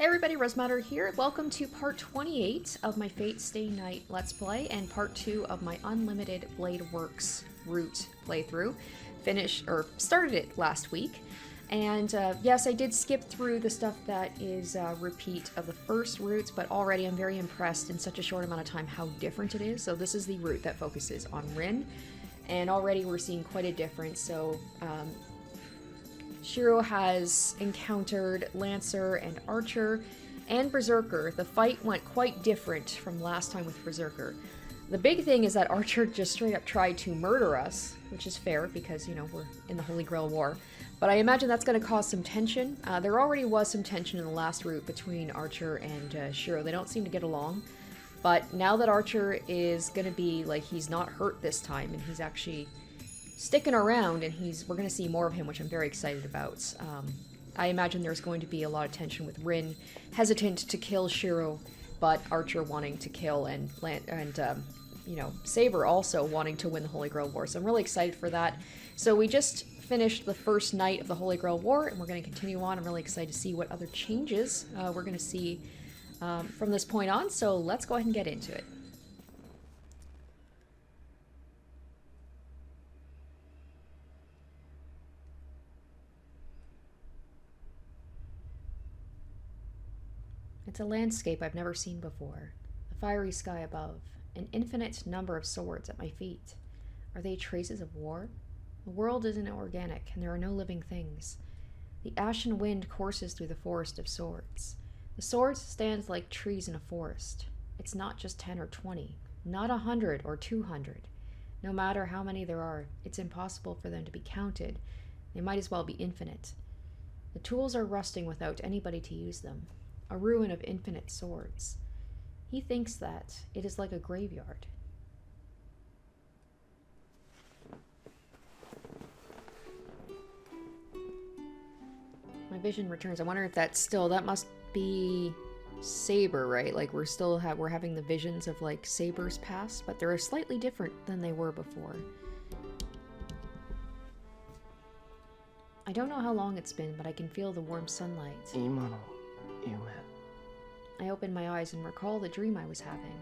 Hey everybody, Rosematter here. Welcome to part 28 of my Fate Stay Night Let's Play and part 2 of my Unlimited Blade Works route playthrough. Started it last week. And yes, I did skip through the stuff that is a repeat of the first routes, but already I'm very impressed in such a short amount of time how different it is. So this is the route that focuses on Rin, and already we're seeing quite a difference. So Shiro has encountered Lancer and Archer and Berserker. The fight went quite different from last time with Berserker. The big thing is that Archer just straight up tried to murder us, which is fair because, you know, we're in the Holy Grail War. But I imagine that's going to cause some tension. There already was some tension in the last route between Archer and Shiro. They don't seem to get along. But now that Archer is going to be, like, he's not hurt this time and he's actually sticking around, and we're going to see more of him, which I'm very excited about. I imagine there's going to be a lot of tension with Rin hesitant to kill Shiro, but Archer wanting to kill, and you know, Saber also wanting to win the Holy Grail War. So I'm really excited for that. So we just finished the first night of the Holy Grail War, and we're going to continue on. I'm really excited to see what other changes we're going to see from this point on. So let's go ahead and get into it. It's a landscape I've never seen before. A fiery sky above, an infinite number of swords at my feet. Are they traces of war? The world isn't organic, and there are no living things. The ashen wind courses through the forest of swords. The swords stand like trees in a forest. It's not just 10 or 20, not 100 or 200. No matter how many there are, it's impossible for them to be counted. They might as well be infinite. The tools are rusting without anybody to use them. A ruin of infinite swords. He thinks that it is like a graveyard. My vision returns. I wonder if that must be Saber, right? Like we're having the visions of like Saber's past, but they're slightly different than they were before. I don't know how long it's been, but I can feel the warm sunlight. I open my eyes and recall the dream I was having.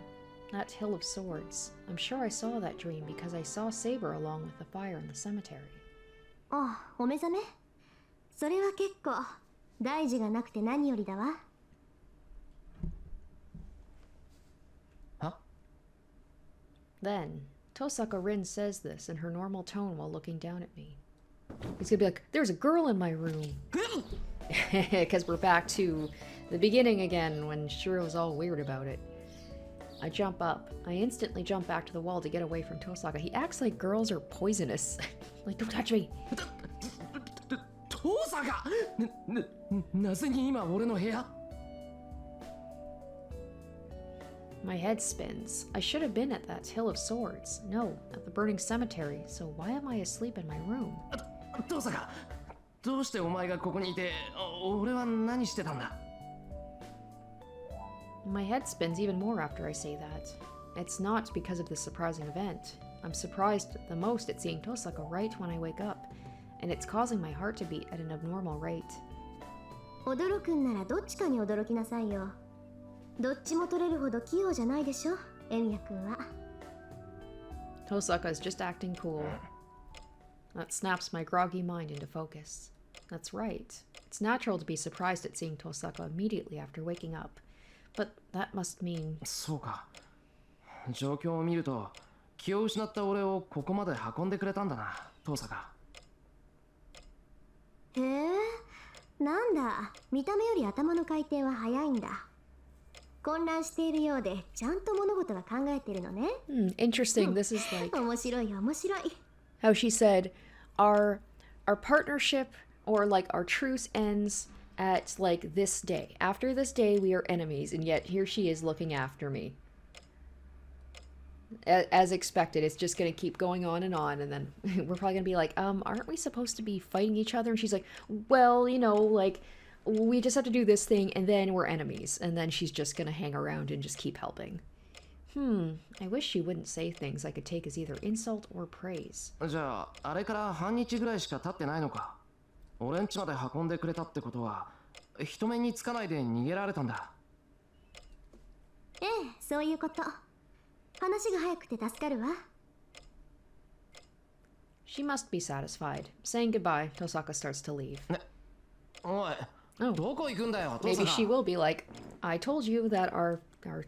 That hill of swords. I'm sure I saw that dream because I saw Saber along with the fire in the cemetery. Oh, お目覚め? それは結構大事がなくて何よりだわ. Huh? Then, Tosaka Rin says this in her normal tone while looking down at me. He's gonna be like, there's a girl in my room. Because we're back to the beginning again when Shiro was all weird about it. I jump up. I instantly jump back to the wall to get away from Tosaka. He acts like girls are poisonous. Like, don't touch me. Tosaka! なぜに今俺の部屋? My head spins. I should have been at that hill of swords. No, at the burning cemetery. So why am I asleep in my room? Tosaka! どうしてお前がここにいて、俺は何してたんだ? My head spins even more after I say that. It's not because of this surprising event. I'm surprised the most at seeing Tosaka right when I wake up, and it's causing my heart to beat at an abnormal rate. 驚くんならどっちかに驚きなさいよ。どっちも取れるほど器用じゃないでしょ、エミヤ君は。Tosaka is just acting cool. That snaps my groggy mind into focus. That's right. It's natural to be surprised at seeing Tosaka immediately after waking up. But that must mean... そうか。状況を見ると、気を失った俺をここまで運んでくれたんだな、Tosaka。へえ、なんだ。見た目より頭の回転は早いんだ。混乱しているようで、ちゃんと物事は考えているのね。Interesting. This is like... 面白い面白い。How she said, our partnership or like our truce ends at like this day. After this day, we are enemies, and yet here she is looking after me. As expected, it's just gonna keep going on, and then we're probably gonna be like, aren't we supposed to be fighting each other? And she's like, well, you know, like, we just have to do this thing, and then we're enemies. And then she's just gonna hang around and just keep helping. I wish she wouldn't say things I could take as either insult or praise. じゃあ、あれから半日ぐらいしか経ってないのか。俺ん家まで運んでくれたってことは、人目につかないで逃げられたんだ。ええ、そういうこと。話が早くて助かるわ。She must be satisfied. Saying goodbye, Tosaka starts to leave. おい、Oh. どこ行くんだよ、 Maybe she 父さん。 will be like, I told you that our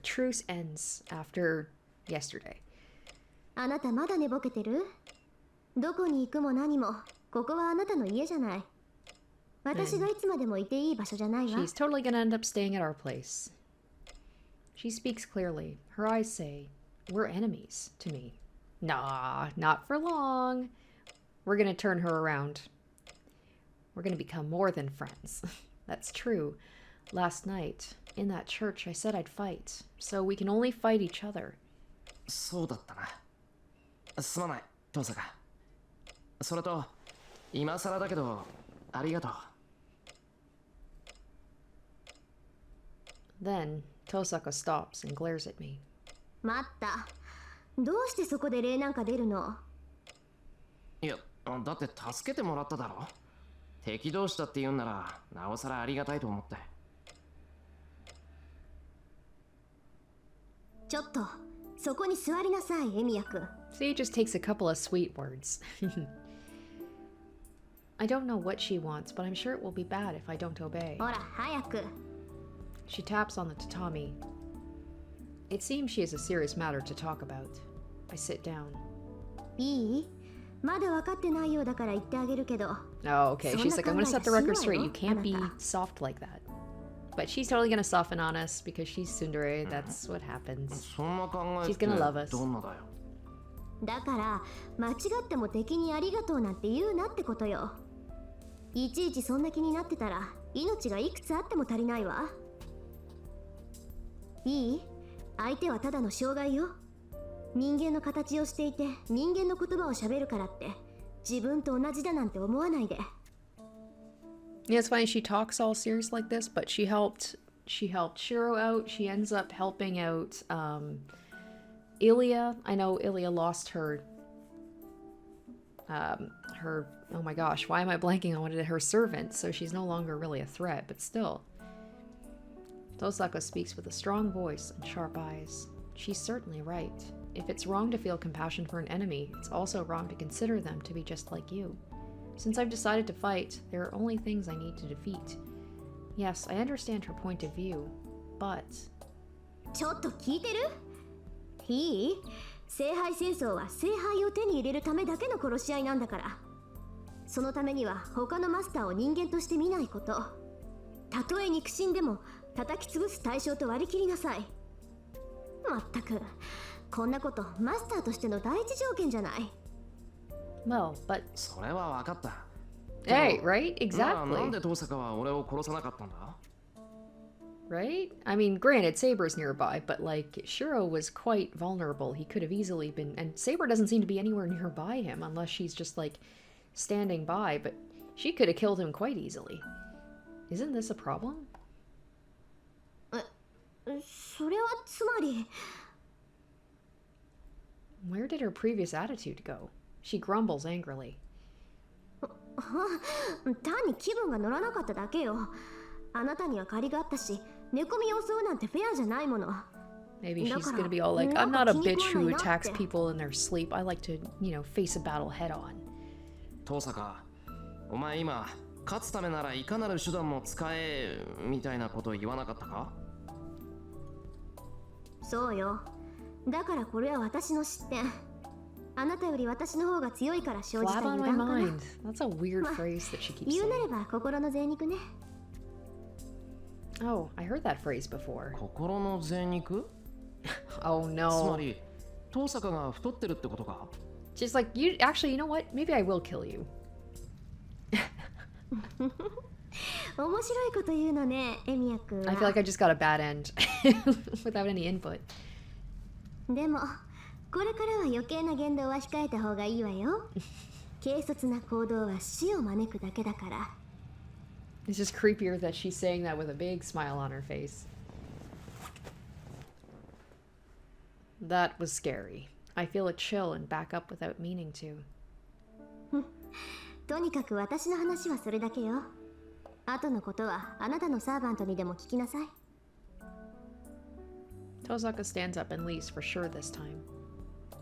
truce ends after yesterday. あなたまだ寝ぼけてる？どこに行くも何も、ここはあなたの家じゃない。私がいつまでもいていい場所じゃないわ。She's totally gonna end up staying at our place. She speaks clearly. Her eyes say, we're enemies to me. Nah, not for long. We're gonna turn her around. We're gonna become more than friends. That's true. Last night, in that church, I said I'd fight. So we can only fight each other. そうだったな。すまない、父さん。それと、今更だけど、ありがとう。Then, Tosaka stops and glares at me. 待った。どうしてそこで礼なんか出るの？いや、だって助けてもらっただろ。敵同士だって言うんなら、なおさらありがたいと思って。ちょっと、そこに座りなさい、エミヤ君。 See, it just takes a couple of sweet words. I don't know what she wants, but I'm sure it will be bad if I don't obey. ほら、早く。She taps on the tatami. It seems she has a serious matter to talk about. I sit down. いい？まだ分かってないようだから言ってあげるけど。 Oh, okay. She's like, I'm gonna set the record straight. You そんな考え can't be はしないよ、あなた。 soft like that. But she's totally gonna soften on us because she's tsundere. That's what happens. そんな考え She's って gonna love us. どんなだよ。だから、間違っても敵にありがとうなんて言うなってことよ。いちいちそんな気になってたら、命がいくつあっても足りないわ。いい？相手はただの障害よ。人間の形をしていて、人間の言葉を喋るからって、自分と同じだなんて思わないで。Yeah, it's funny. She talks all serious like this, but she helped Shiro out. She ends up helping out Ilya. I know Ilya lost her oh my gosh, why am I blanking on her servant? So she's no longer really a threat, but still. Tosaka speaks with a strong voice and sharp eyes. She's certainly right. If it's wrong to feel compassion for an enemy, it's also wrong to consider them to be just like you. Since I've decided to fight, there are only things I need to defeat. Yes, I understand her point of view, but... ちょっと聞いてる？いい？聖杯戦争は聖杯を手に入れるためだけの殺し合いなんだから。そのためには他のマスターを人間として見ないこと。たとえ肉親でも叩き潰す対象と割り切りなさい。まったく、こんなことマスターとしての第一条件じゃない。Well, but... それは分かった。 Hey, right? な Exactly. んで父さんは俺を殺さなかったんだ？ Right? I mean, granted, Saber's nearby, but like, Shiro was quite vulnerable. He could have easily been... And Saber doesn't seem to be anywhere nearby him, unless she's just like standing by, but she could have killed him quite easily. Isn't this a problem? それはつまり。 Where did her previous attitude go? She grumbles angrily. 単に気分が乗らなかっただけよ。あなたには借りがあったし、寝込みを襲うなんてフェアじゃないもの。 Maybe she's gonna be all like, I'm not a bitch who attacks people in their sleep. I like to, you know, face a battle head on. 父さん、お前今勝つためならいかなる手段も使えみたいなこと言わなかったか？そうよ。だからこれは私の失点。あなたより私の方が強いから生じた Flat 油 on 断 my かな。 mind. That's a weird phrase that she keeps 言うな saying. れば心の贅肉ね。 Oh, I heard that phrase before. 心の贅肉？ Oh つま no. り父さんが太ってるってことか？ She's like, you actually, you know what? Maybe I will kill you. 面白いこと言うのね、エミヤ君 I feel は。 like I just got a bad end without any input. でも、これからは余計な言動は控えた方がいいわよ。軽率な行動は死を招くだけだから。 It's just creepier that she's saying that with a big smile on her face. That was scary. I feel a chill and back up without meaning to. とにかく私の話はそれだけよ。後のことはあなたのサーバントにでも聞きなさい。 Tosaka stands up and leaves for sure this time.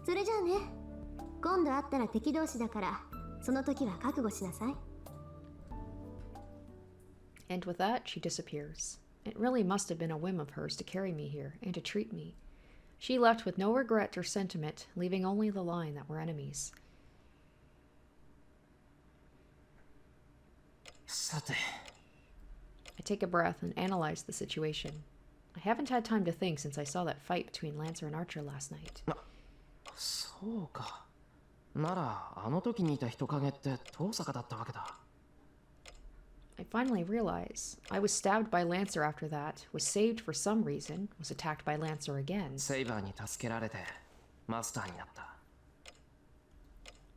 それじゃあね。今度会ったら敵同士だから、その時は覚悟しなさい。 And with that, she disappears. It really must have been a whim of hers to carry me here and to treat me. She left with no regret or sentiment, leaving only the line that we're enemies. さて I take a breath and analyze the situation. I haven't had time to think since I saw that fight between Lancer and Archer last night. そうかならあの時にいた人影って遠坂だったわけだ I finally realize I was stabbed by Lancer after that, was saved for some reason, was attacked by Lancer again. セイバーに助けられてマスターになった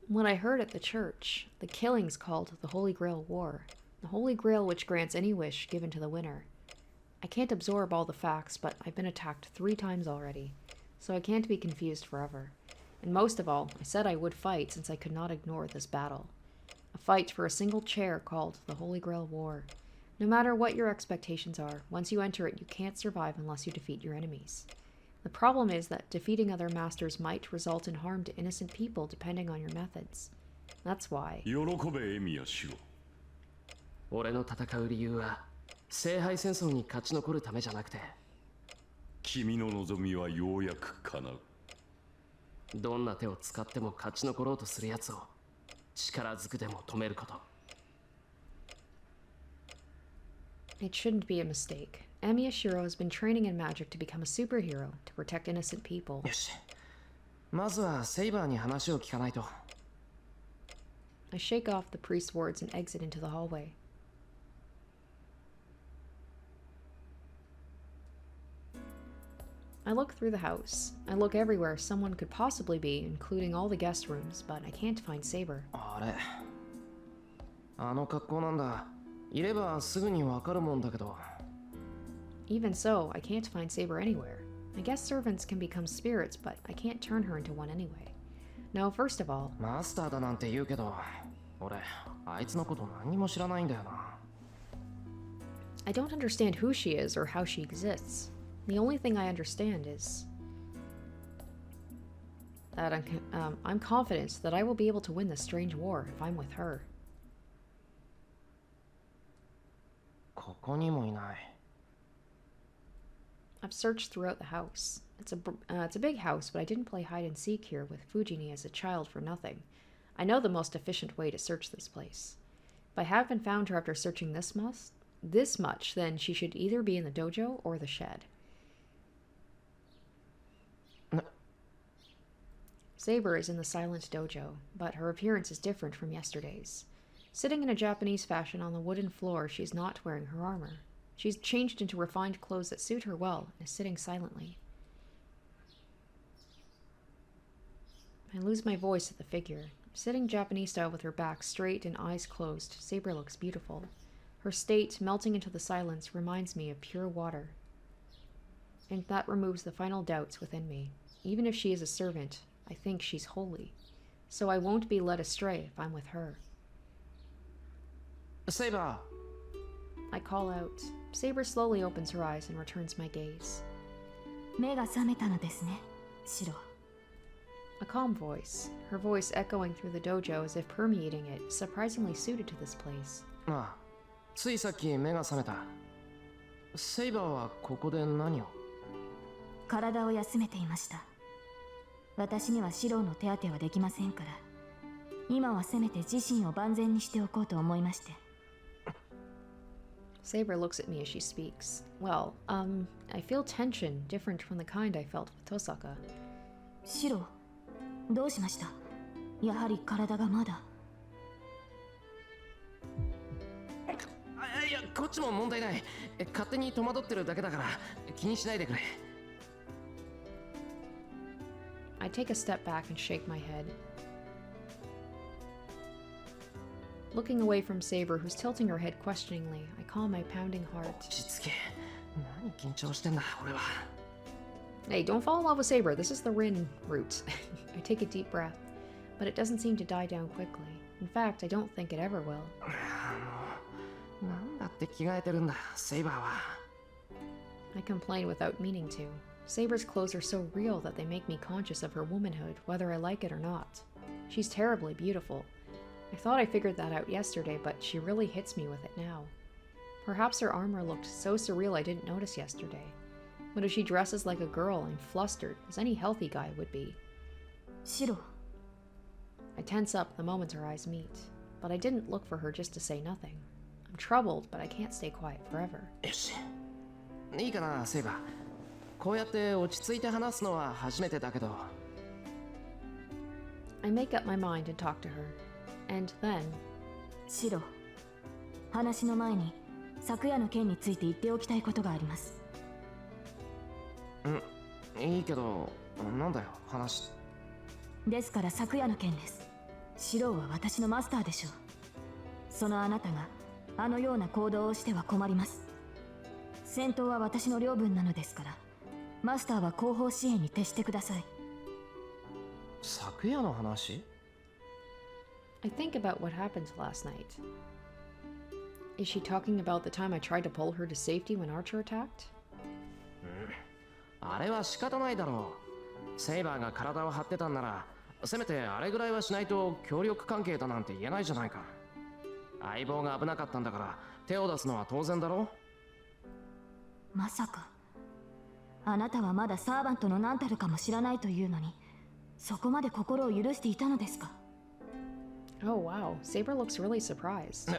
What I heard at the church, the killings called the Holy Grail War, the Holy Grail which grants any wish given to the winner. I can't absorb all the facts, but I've been attacked 3 times already, so I can't be confused forever. And most of all, I said I would fight since I could not ignore this battle. A fight for a single chair called the Holy Grail War. No matter what your expectations are, once you enter it, you can't survive unless you defeat your enemies. The problem is that defeating other masters might result in harm to innocent people depending on your methods. That's why. 喜べエミヤシロ。俺の戦う理由は聖杯戦争に勝ち残るためじゃなくて君の望みはようやく叶う。どんな手を使っても勝ち残ろうとする奴を力ずくでも止めること It shouldn't be a mistake. Emi Yashiro has been training in magic to become a superhero to protect innocent people. よしまずはセイバーに話を聞かないと I shake off the priest's words and exit into the hallway. I look through the house. I look everywhere someone could possibly be, including all the guest rooms, but I can't find Saber. あれあの格好なんだいればすぐにわかるもんだけど Even so, I can't find Saber anywhere. I guess servants can become spirits, but I can't turn her into one anyway. No, first of all, マスターだなんて言うけど俺あいつのこと何にも知らないんだよな I don't understand who she is or how she exists. The only thing I understand is that I'm confident that I will be able to win this strange war if I'm with her. ここにもいない I've searched throughout the house. It's a big house, but I didn't play hide and seek here with Fujini as a child for nothing. I know the most efficient way to search this place. If I haven't found her after searching this much, then she should either be in the dojo or the shed. Saber is in the silent dojo, but her appearance is different from yesterday's. Sitting in a Japanese fashion on the wooden floor, she's not wearing her armor. She's changed into refined clothes that suit her well and is sitting silently. I lose my voice at the figure. Sitting Japanese style with her back straight and eyes closed, Saber looks beautiful. Her state, melting into the silence, reminds me of pure water. And that removes the final doubts within me. Even if she is a servant, I think she's holy. So I won't be led astray if I'm with her. セイバ I call out. Saber slowly opens her eyes and returns my gaze. 目が覚めたのですね、シロ。 A calm voice, her voice echoing through the dojo as if permeating it, surprisingly suited to this place. ーああついさっき目が覚めたセイバーはここで何を体を休めていました。私にはシロの手当てはできませんから、今はせめて自身を万全にしておこうと思いまして。 Saber looks at me as she speaks. Well, I feel tension different from the kind I felt with Tosaka. シロ、どうしました？やはり体がまだ。いやこっちも問題ない勝手に戸惑ってるだけだから気にしないでくれ I take a step back and shake my head. Looking away from Saber, who's tilting her head questioningly, I calm my pounding heart. 落ち着け何緊張してんだ俺は Hey, don't fall in love with Saber. This is the Rin route. I take a deep breath, but it doesn't seem to die down quickly. In fact, I don't think it ever will. なんだってって着替えてるんだ、セイバーは。I complain without meaning to. Saber's clothes are so real that they make me conscious of her womanhood, whether I like it or not. She's terribly beautiful. I thought I figured that out yesterday, but she really hits me with it now. Perhaps her armor looked so surreal I didn't notice yesterday. But if she dresses like a girl, I'm flustered, as any healthy guy would be. 白 I tense up the moment our eyes meet, but I didn't look for her just to say nothing. I'm troubled, but I can't stay quiet forever. よし。いいかな、セイバー。こうやって落ち着いて話すのは初めてだけど。I make up my mind and talk to her. And then, 白話の前に昨夜の件について言っておきたいことがあります。いいけど、なんだよ、話。ですから昨夜の件です。白は私のマスターでしょう。そのあなたがあのような行動をしては困ります。戦闘は私の領分なのですから、マスターは後方支援に徹してください。昨夜の話？ I think about what happened last night. Is she talking about the time I tried to pull her to safety when Archer attacked? あれは仕方ないだろう。セイバーが体を張ってたんなら、せめてあれぐらいはしないと協力関係だなんて言えないじゃないか。相棒が危なかったんだから手を出すのは当然だろう。まさかあなたはまだサーバントの何たるかも知らないというのに、そこまで心を許していたのですか？ Oh wow, Saber looks really surprised.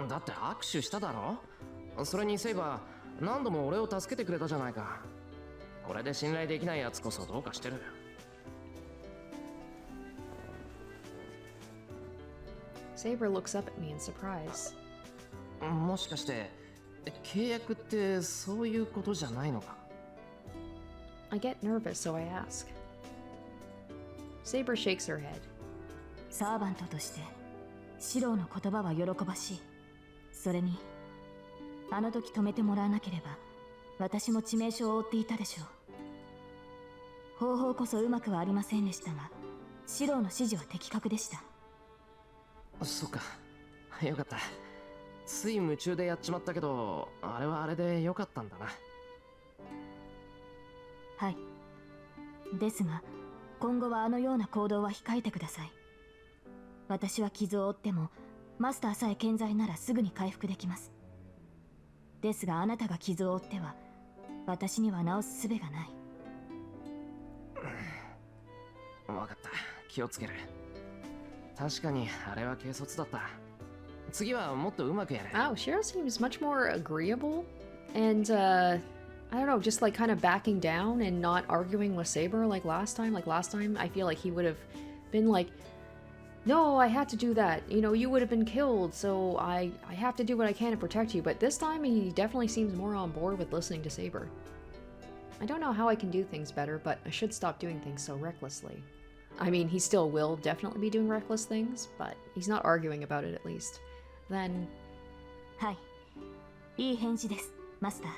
だって握手しただろ。それにセイバー何度も俺を助けてくれたじゃないか。これで信頼できないやつこそどうかしてる。Saber looks up at me in surprise. もしかして契約ってそういうことじゃないのか？ I get nervous, so I ask. Saber shakes her head. サーバントとしてシローの言葉は喜ばしい。それにあの時止めてもらわなければ私も致命傷を負っていたでしょう。方法こそうまくはありませんでしたが、シローの指示は的確でした。そっか、よかった。つい夢中でやっちまったけど、あれはあれでよかったんだな。はい。ですが今後はあのような行動は控えてください。私は傷を負ってもマスターさえ健在ならすぐに回復できます。ですがあなたが傷を負っては私には治す術がない。わかった、気をつける。確かにあれは軽率だった。次はもっとうまくやれ。 Wow, Shiro seems much more agreeable and I don't know, just like kind of backing down and not arguing with Saber like last time. Like last time, I feel like he would have been like, no, I had to do that. You know, you would have been killed, so I have to do what I can to protect you. But this time, he definitely seems more on board with listening to Saber. I don't know how I can do things better, but I should stop doing things so recklessly. I mean, he still will definitely be doing reckless things, but he's not arguing about it at least. Then... はい。いい返事です、マスター。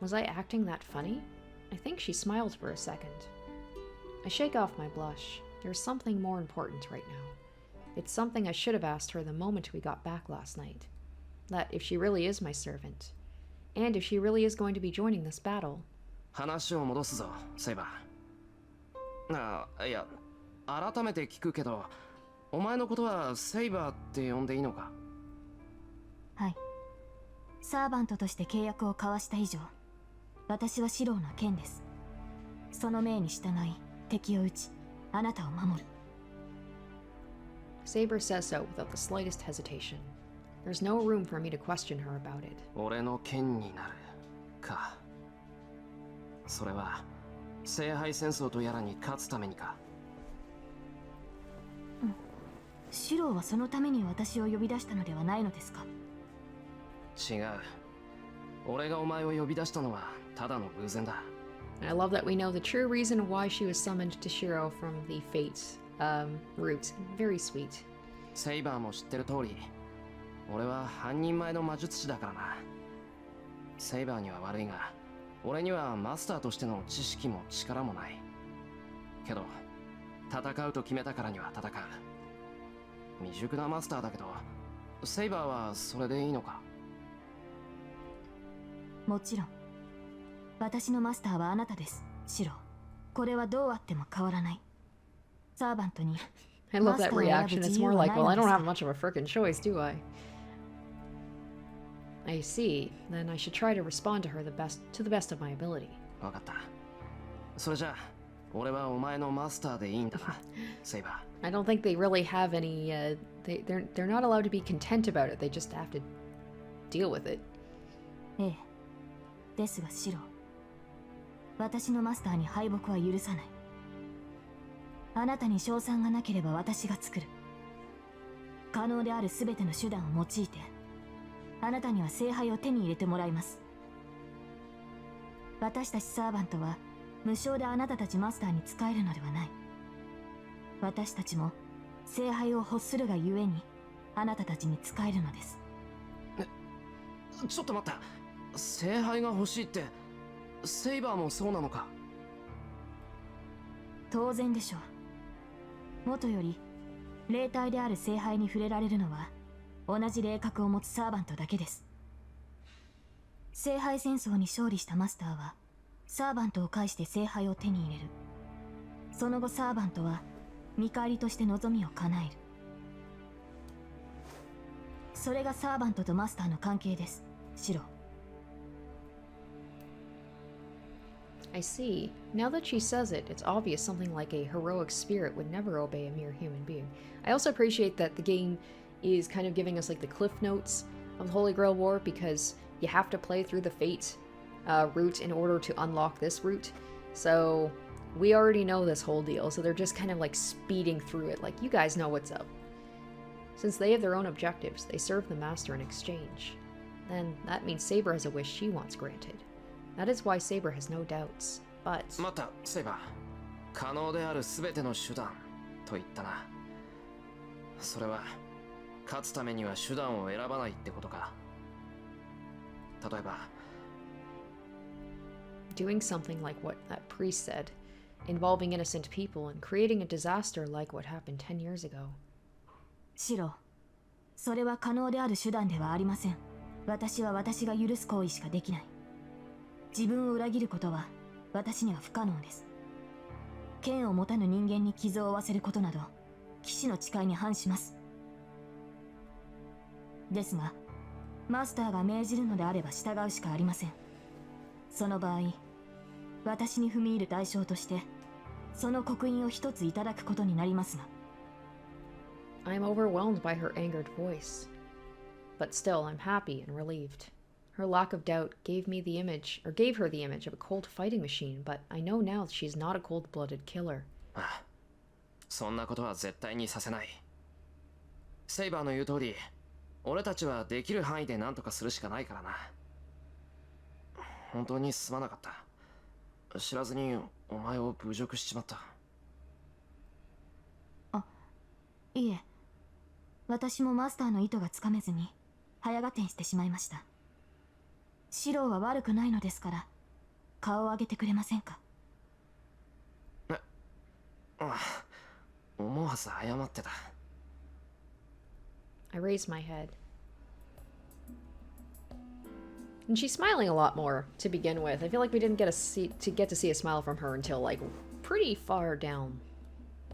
Was I acting that funny? I think she smiled for a second. I shake off my blush. There's something more important right now. It's something I should have asked her the moment we got back last night. That if she really is my servant, and if she really is going to be joining this battle. 話を戻すぞ、セイバー。いや、改めて聞くけど、お前のことはセイバーって呼んでいいのか？はい。サーバントとして契約を交わした以上、私はシローの剣です。その命に従い、敵を撃ち、あなたを守る。Saber says so without the slightest hesitation. There's no room for me to question her about it. 俺の剣になるか。それは聖杯戦争とやらに勝つためにか？シローはそのために私を呼び出したのではないのですか？違う。俺がお前を呼び出したのはただの偶然だ。I love that we know the true reason why she was summoned to Shiro from the Fate route. Very sweet. セイバーも知ってる通り、俺は半人前の魔術師だからな。セイバーには悪いが、俺にはマスターとしての知識も力もない。けど、戦うと決めたからには戦う。未熟なマスターだけど、セイバーはそれでいいのか？もちろん。私のマスターはあなたです、シロ。これはどうあっても変わらない。サーバントに I love that reaction. It's more like, well, I don't have much of a frickin' choice, do I? I see. Then I should try to respond to her to the best of my ability. わかった。それじゃあ、俺はお前のマスターでいいんだな、セイバー。I don't think they really have any, they're not allowed to be content about it. They just have to deal with it. ええ。ですがシロ、私のマスターに敗北は許さない。あなたに勝算がなければ私が作る。可能であるすべての手段を用いて、あなたには聖杯を手に入れてもらいます。私たちサーバントは無償であなたたちマスターに仕えるのではない。私たちも聖杯を欲するがゆえにあなたたちに仕えるのです。ちょっと待った。聖杯が欲しいって、セイバーもそうなのか？当然でしょう。もとより霊体である聖杯に触れられるのは同じ霊格を持つサーバントだけです。聖杯戦争に勝利したマスターはサーバントを介して聖杯を手に入れる。その後サーバントは見返りとして望みを叶える。それがサーバントとマスターの関係です、シロ。I see. Now that she says it, it's obvious something like a heroic spirit would never obey a mere human being. I also appreciate that the game is kind of giving us like the cliff notes of Holy Grail War, because you have to play through the Fate route in order to unlock this route. So we already know this whole deal, so they're just kind of like speeding through it, like, you guys know what's up. Since they have their own objectives, they serve the master in exchange. Then that means Saber has a wish she wants granted. That is why Saber has no doubts, but... また、セイバー。可能であるすべての手段と言ったな。それは、勝つためには手段を選ばないってことか。例えば、doing something like what that priest said, involving innocent people and creating a disaster like what happened 10 years ago. シロ、それは可能である手段ではありません。私は私が許す行為しかできない。自分を裏切ることは私には不可能です。剣を持たぬ人間に傷を負わせることなど騎士の誓いに反します。ですがマスターが命じるのであれば従うしかありません。その場合、私に踏み入る代償としてその刻印を一ついただくことになりますが。 I'm overwhelmed by her angered voice. But still, I'm happy and relieved. Her lack of doubt gave her the image of a cold fighting machine, but I know now that she's not a cold-blooded killer. ああ、そんなことは絶対にさせない。セイバーの言う通り、俺たちはできる範囲で何とかするしかないからな。本当にすまなかった。知らずにお前を侮辱しちまった。あ、いえ。私もマスターの意図がつかめずに早合点してしまいました。シローは悪くないのですから顔を上げてくれませんか？思わず謝ってた。I raised my head. And she's smiling a lot more to begin with. I feel like we didn't get to see a smile from her until like pretty far down,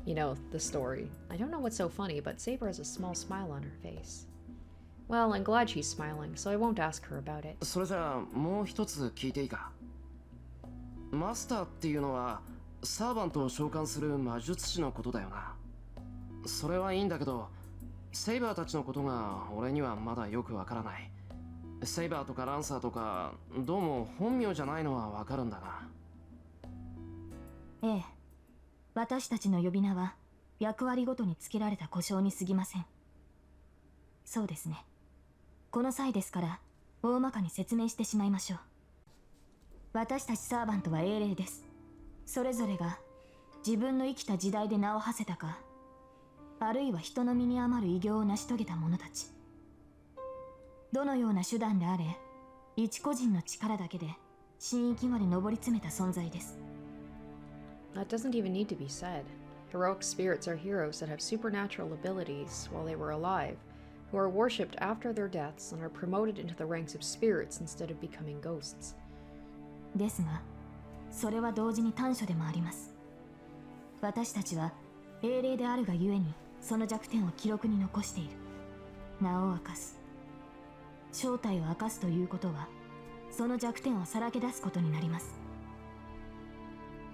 you know, the story. I don't know what's so funny, but Saber has a small smile on her face. Well, I'm glad she's smiling, so I won't ask her about it. それじゃあもう一つ聞いていいか？マスターっていうのはサーバントを召喚する魔術師のことだよな。それはいいんだけど、セイバーたちのことが俺にはまだよくわからない。セイバーとかランサーとかどうも本名じゃないのはわかるんだが。ええ、私たちの呼び名は役割ごとにつけられた呼称に過ぎません。そうですね。この際ですから大まかに説明してしまいましょう。私たちサーバントは英霊です。それぞれが自分の生きた時代で名を馳せたか、あるいは人の身に余る偉業を成し遂げた者たち。どのような手段であれ、一個人の力だけで神域まで上り詰めた存在です。That doesn't even need to be said. Heroic spirits are heroes that have supernatural abilities while they were alive, who are worshipped after their deaths and are promoted into the ranks of spirits instead of becoming ghosts. ですが、それは同時に短所でもあります。私たちは英霊であるがゆえにその弱点を記録に残している。名を明かす。正体を明かすということは、その弱点をさらけ出すことになります。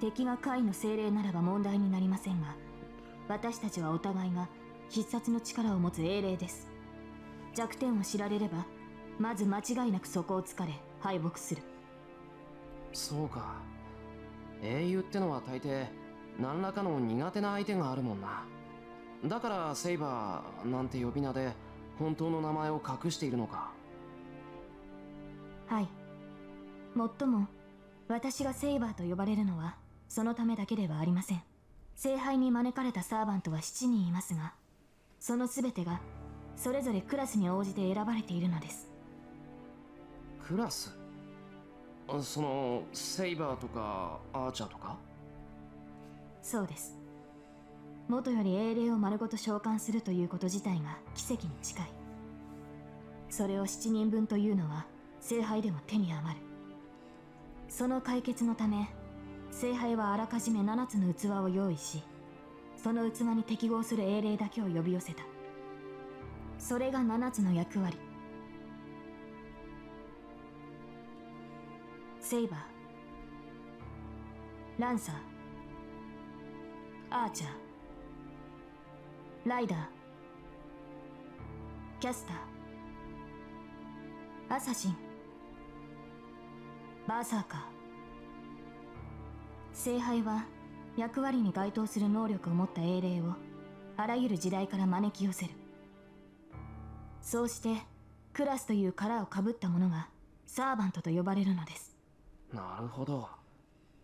敵が下位の精霊ならば問題になりませんが、私たちはお互いが必殺の力を持つ英霊です。弱点を知られれば、まず間違いなくそこを突かれ敗北する。そうか。英雄ってのは大抵何らかの苦手な相手があるもんな。だからセイバーなんて呼び名で本当の名前を隠しているのか。はい。もっとも私がセイバーと呼ばれるのはそのためだけではありません。聖杯に招かれたサーバントは7人いますが、その全てがそれぞれクラスに応じて選ばれているのです。クラス？そのセイバーとかアーチャーとか？そうです。元より英霊を丸ごと召喚するということ自体が奇跡に近い。それを7人分というのは聖杯でも手に余る。その解決のため、聖杯はあらかじめ7つの器を用意し、その器に適合する英霊だけを呼び寄せた。それが7つの役割。セイバー、ランサー、アーチャー、ライダー、キャスター、アサシン、バーサーカー。聖杯は役割に該当する能力を持った英霊をあらゆる時代から招き寄せる。そうしてクラスという殻をかぶった者がサーバントと呼ばれるのです。なるほど。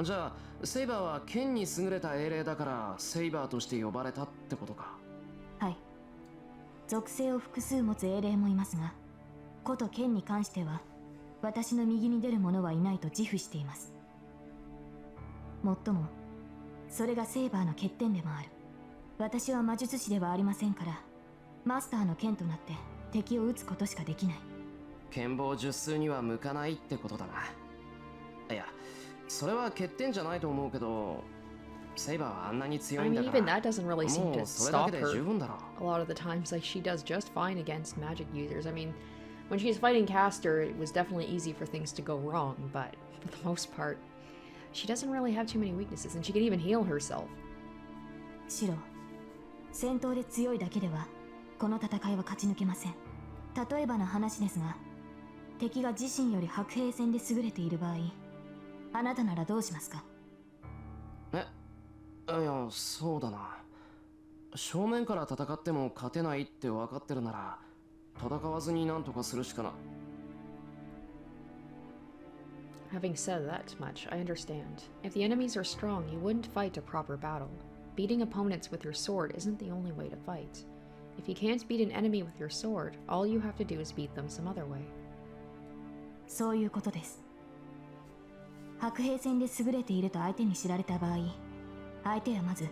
じゃあセイバーは剣に優れた英霊だからセイバーとして呼ばれたってことか。はい。属性を複数持つ英霊もいますが、こと剣に関しては私の右に出る者はいないと自負しています。もっともそれがセイバーの欠点でもある。私は魔術師ではありませんから、マスターの剣となって敵を撃つことしかできない。剣法術数には向かないってことだな。いや、それは欠点じゃないと思うけど、セイバーはあんなに強 I いん mean, だから even that doesn't really seem も to うそれだ stop けで十 her 分だろ a lot of the times. Like, she does just fine against magic users. I mean, when she's fighting Caster, it was definitely easy for things to go wrong, but for the most part, she doesn't really have too many weaknesses, and she can even heal herself. シロ、戦闘で強いだけではこの戦いは勝ち抜けません。例えばの話ですが、敵が自身より白兵戦で優れている場合、あなたならどうしますか？いや、そうだな。正面から戦っても勝てないって分かってるなら、戦わずになんとかするしかな。Having said that much, I understand. If the enemies are strong, you wouldn't fight a proper battle. Beating opponents with your sword isn't the only way to fight. If you can't beat an enemy with your sword, all you have to do is beat them some other way. そういうことです。白兵戦で優れていると相手に知られた場合、相手はまず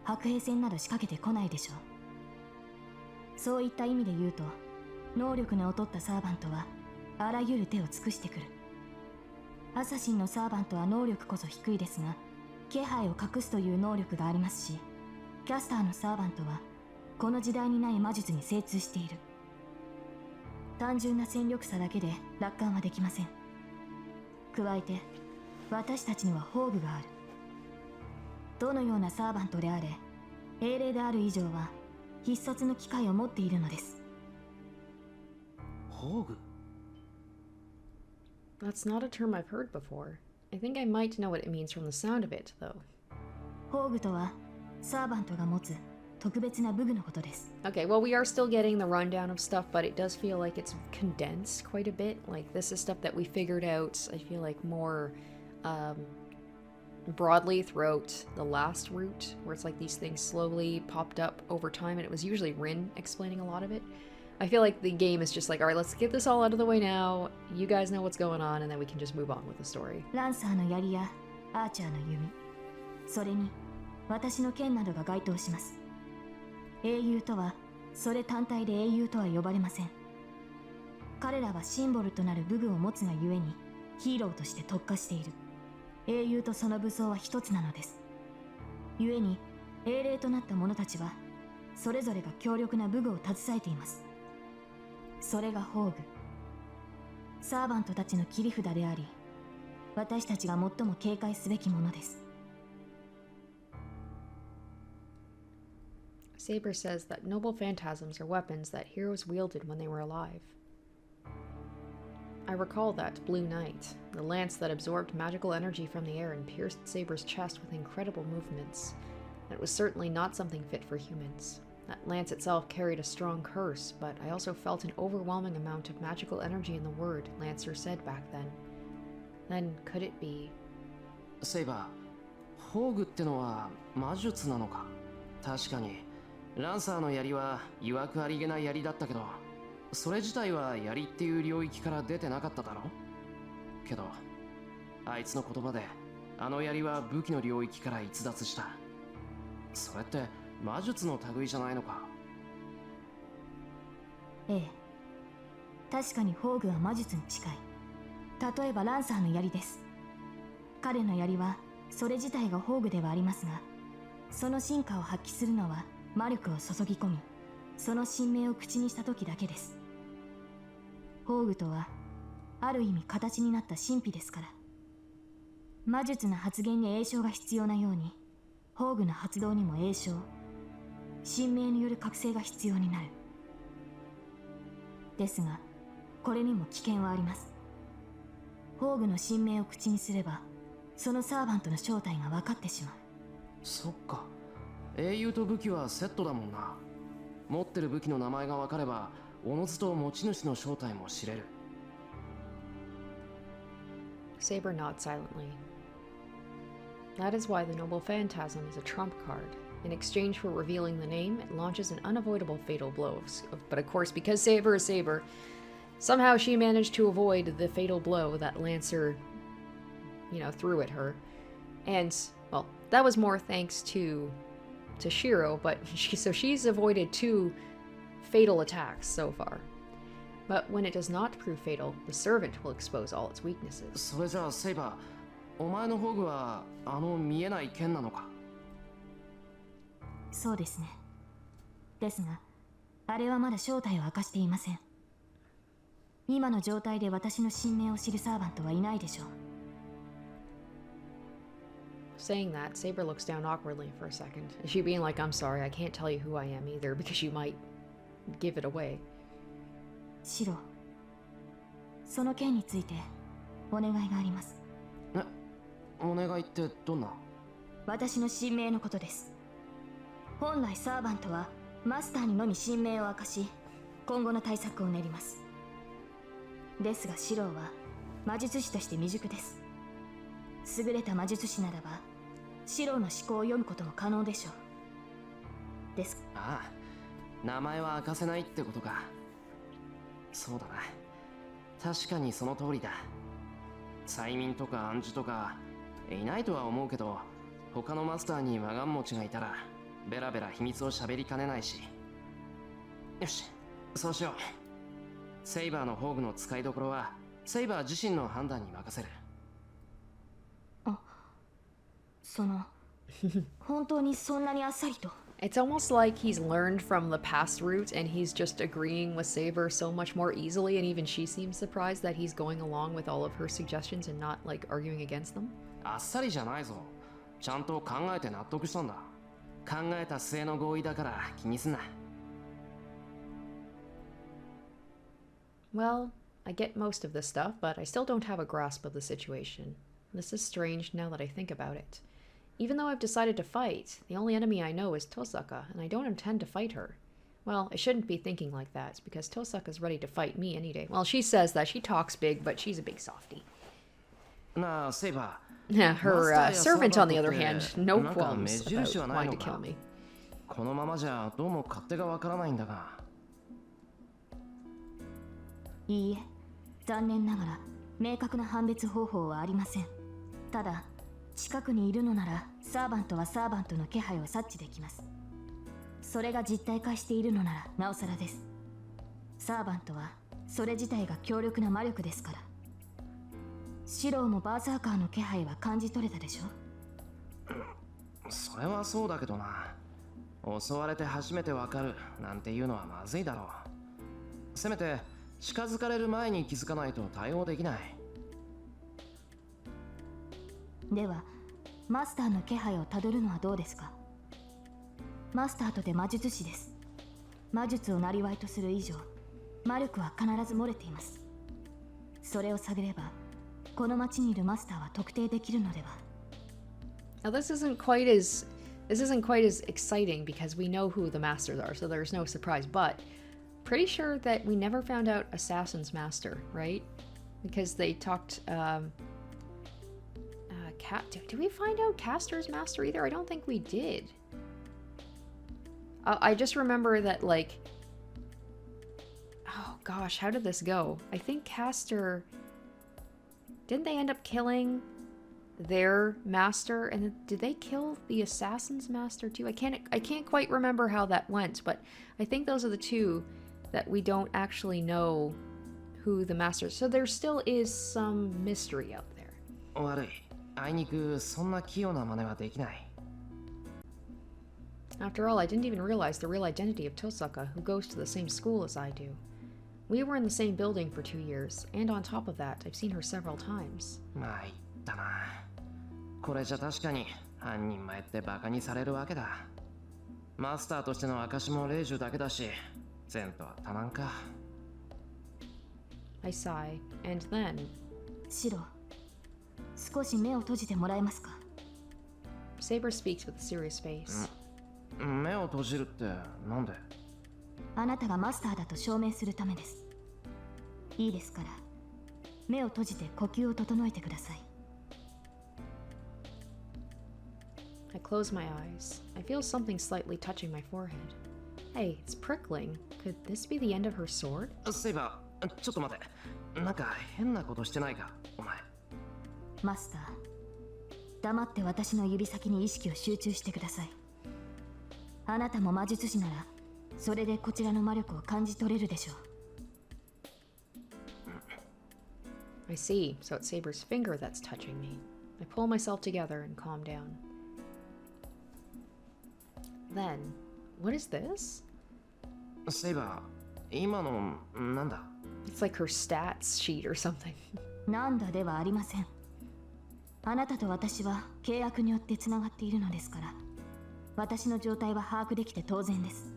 白兵戦など仕掛けてこないでしょう。そういった意味で言うと、能力の劣ったサーバントはあらゆる手を尽くしてくる。アサシンのサーバントは能力こそ低いですが、気配を隠すという能力がありますし、キャスターのサーバントはこの時代にない魔術に精通している。単純な戦力差だけで楽観はできません。加えて私たちには宝具がある。どのようなサーバントであれ、英霊である以上は必殺の機会を持っているのです。宝具？ That's not a term I've heard before. I think I might know what it means from the sound of it, though. 宝具とはサーバントが持つ特別な武具のことです。 Okay, well, we are still getting the rundown of stuff, but it does feel like it's condensed quite a bit. Like, this is stuff that we figured out, I feel like, more broadly throughout the last route, where it's like these things slowly popped up over time, and it was usually Rin explaining a lot of it. I feel like the game is just like, alright, let's get this all out of the way now, you guys know what's going on, and then we can just move on with the story. ランサーの槍やアーチャーの弓、それに私の剣などが該当します。英雄とはそれ単体で英雄とは呼ばれません。彼らはシンボルとなる武具を持つがゆえにヒーローとして特化している。英雄とその武装は一つなのです。ゆえに英霊となった者たちはそれぞれが強力な武具を携えています。それが宝具、サーバントたちの切り札であり、私たちが最も警戒すべきものです。Saber says that noble phantasms are weapons that heroes wielded when they were alive. I recall that blue knight, the lance that absorbed magical energy from the air and pierced Saber's chest with incredible movements. That was certainly not something fit for humans. That lance itself carried a strong curse, but I also felt an overwhelming amount of magical energy in the word Lancer said back then. Then could it be... セイバー、宝具ってのは魔術なのか。確かにランサーの槍は曰くありげな槍だったけど、それ自体は槍っていう領域から出てなかっただろ。けどあいつの言葉であの槍は武器の領域から逸脱した。それって魔術の類じゃないのか。ええ、確かに宝具は魔術に近い。例えばランサーの槍です。彼の槍はそれ自体が宝具ではありますが、その進化を発揮するのは魔力を注ぎ込み、その神明を口にした時だけです。宝具とはある意味形になった神秘ですから。魔術の発現に栄唱が必要なように、宝具の発動にも栄唱、神明による覚醒が必要になる。ですがこれにも危険はあります。宝具の神明を口にすれば、そのサーバントの正体が分かってしまう。そっか、英雄と武器はセットだもんな。持ってる武器の名前が分かればおのずと持ち主の正体も知れる。Saber nods silently. That is why the noble phantasm is a trump card. In exchange for revealing the name, it launches an unavoidable fatal blow. But of course, because Saber is Saber, somehow she managed to avoid the fatal blow that Lancer, threw at her. And, well, that was more thanks to Shiro, but she's avoided 2 fatal attacks so far. But when it does not prove fatal, the servant will expose all its weaknesses. それじゃあセイバー、お前の宝具はあの見えない剣なのか。そうですね。ですがあれはまだ正体を明かしていません。今の状態で私の神明を知るサーバントはいないでしょう。Saying that, Saber looks down awkwardly for a second. She being like, I'm sorry, I can't tell you who I am either, because you might give it away. シロ、その件についてお願いがあります。お願いってどんな？私の神明のことです。本来サーバントはマスターにのみ神明を明かし、今後の対策を練ります。ですがシローは魔術師として未熟です。優れた魔術師ならばシローの思考を読むことも可能でしょう。です。ああ、名前は明かせないってことか。そうだな、確かにその通りだ。催眠とか暗示とかいないとは思うけど、他のマスターにマガン持ちがいたらベラベラ秘密を喋りかねないし。よし、そうしよう。セイバーの宝具の使いどころはセイバー自身の判断に任せる。本当にそんなにあっさりと。It's almost like he's learned from the past route and he's just agreeing with Saber so much more easily, and even she seems surprised that he's going along with all of her suggestions and not like arguing against them. あっさりじゃないぞ。ちゃんと考えて納得したんだ。考えた末の合意だから気にすんな。Well, I get most of this stuff, but I still don't have a grasp of the situation. This is strange now that I think about it. Even though I've decided to fight, the only enemy I know is Tosaka, and I don't intend to fight her. Well, I shouldn't be thinking like that, because Tosaka's ready to fight me any day. Well, she says that. She talks big, but she's a big softie. なあ、セイバHer ー。 servant, on the other hand, no なんか qualms 目 about 印はない wanting の to kill か。 me. このままじゃどうも勝手がわからないんだが。いいえ、残念ながら明確な判別方法はありません。ただ近くにいるのならサーバントはサーバントの気配を察知できます。それが実体化しているのならなおさらです。サーバントはそれ自体が強力な魔力ですから。シローもバーサーカーの気配は感じ取れたでしょ。それはそうだけどな。襲われて初めてわかるなんていうのはまずいだろう。せめて近づかれる前に気づかないと対応できない。ではマスターの気配をたどるのはどうですか。マスターとて魔術師です。魔術を生りとする以上魔力は必ず漏れています。それを探ればこの町にいるマスターは特定できるのでは。 Now this isn't quite as exciting because we know who the masters are, so there's no surprise, but pretty sure that we never found out Assassin's master, right? Because they talked did we find out Caster's master either? I don't think we did. I just remember that, like, oh gosh, how did this go? I think Caster, didn't they end up killing their master, and did they kill the assassin's master too? I can't quite remember how that went, but I think those are the two that we don't actually know who the master is. So there still is some mystery out there. 悪い。あいにくそんな器用な真似はできない。After all, I didn't even realize the real identity of Tosaka, who goes to the same school as I do. We were in the same building for 2 years, and on top of that, I've seen her several times. まあ言ったな。これじゃ確かに犯人前ってバカにされるわけだ。マスターとしての証も霊樹だけだし、前途は多難か。I sigh, and then シロ、少し目を閉じてもらえますか。 Saber speaks with a serious face. 目を閉じるってなんで？あなたがマスターだと証明するためです。いいですから目を閉じて呼吸を整えてください。 I close my eyes. I feel something slightly touching my forehead. Hey, it's prickling. Could this be the end of her sword? セイバー、ちょっと待て。なんか変なことしてないか、お前。マスター、黙って私の指先に意識を集中してください。あなたも魔術師ならそれでこちらの魔力を感じ取れるでしょう。 I see, so it's Saber's finger that's touching me. I pull myself together and calm down. Then, what is this? セイバー、今のなんだ？ It's like her stats sheet or something. なんだではありません。あなたと私は契約によってつながっているのですから、私の状態は把握できて当然です。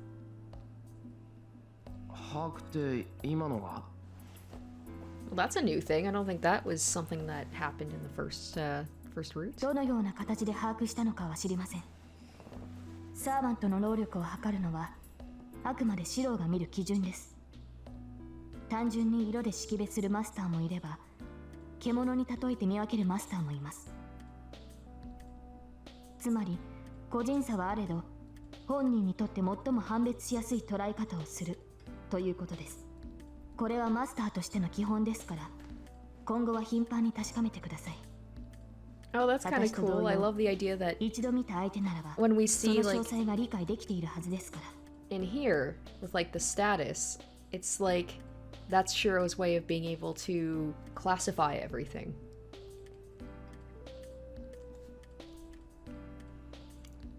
把握って今のが？ Well, that's a new thing. I don't think that was something that happened in the first route. どのような形で把握したのかは知りません。サーバントの能力を測るのはあくまでシローが見る基準です。単純に色で識別するマスターもいれば、獣に例えて見分けるマスターもいます。つまり個人差はあれど、本人にとって最も判別しやすい捉え方をするということです。これはマスターとしての基本ですから、今後は頻繁に確かめてください。 Oh, that's kind of cool. I love the idea that 一度見た相手ならば、 when we その see 詳 like 細が理解できているはずですから。 in here with like the status, it's like that's Shiro's way of being able to classify everything.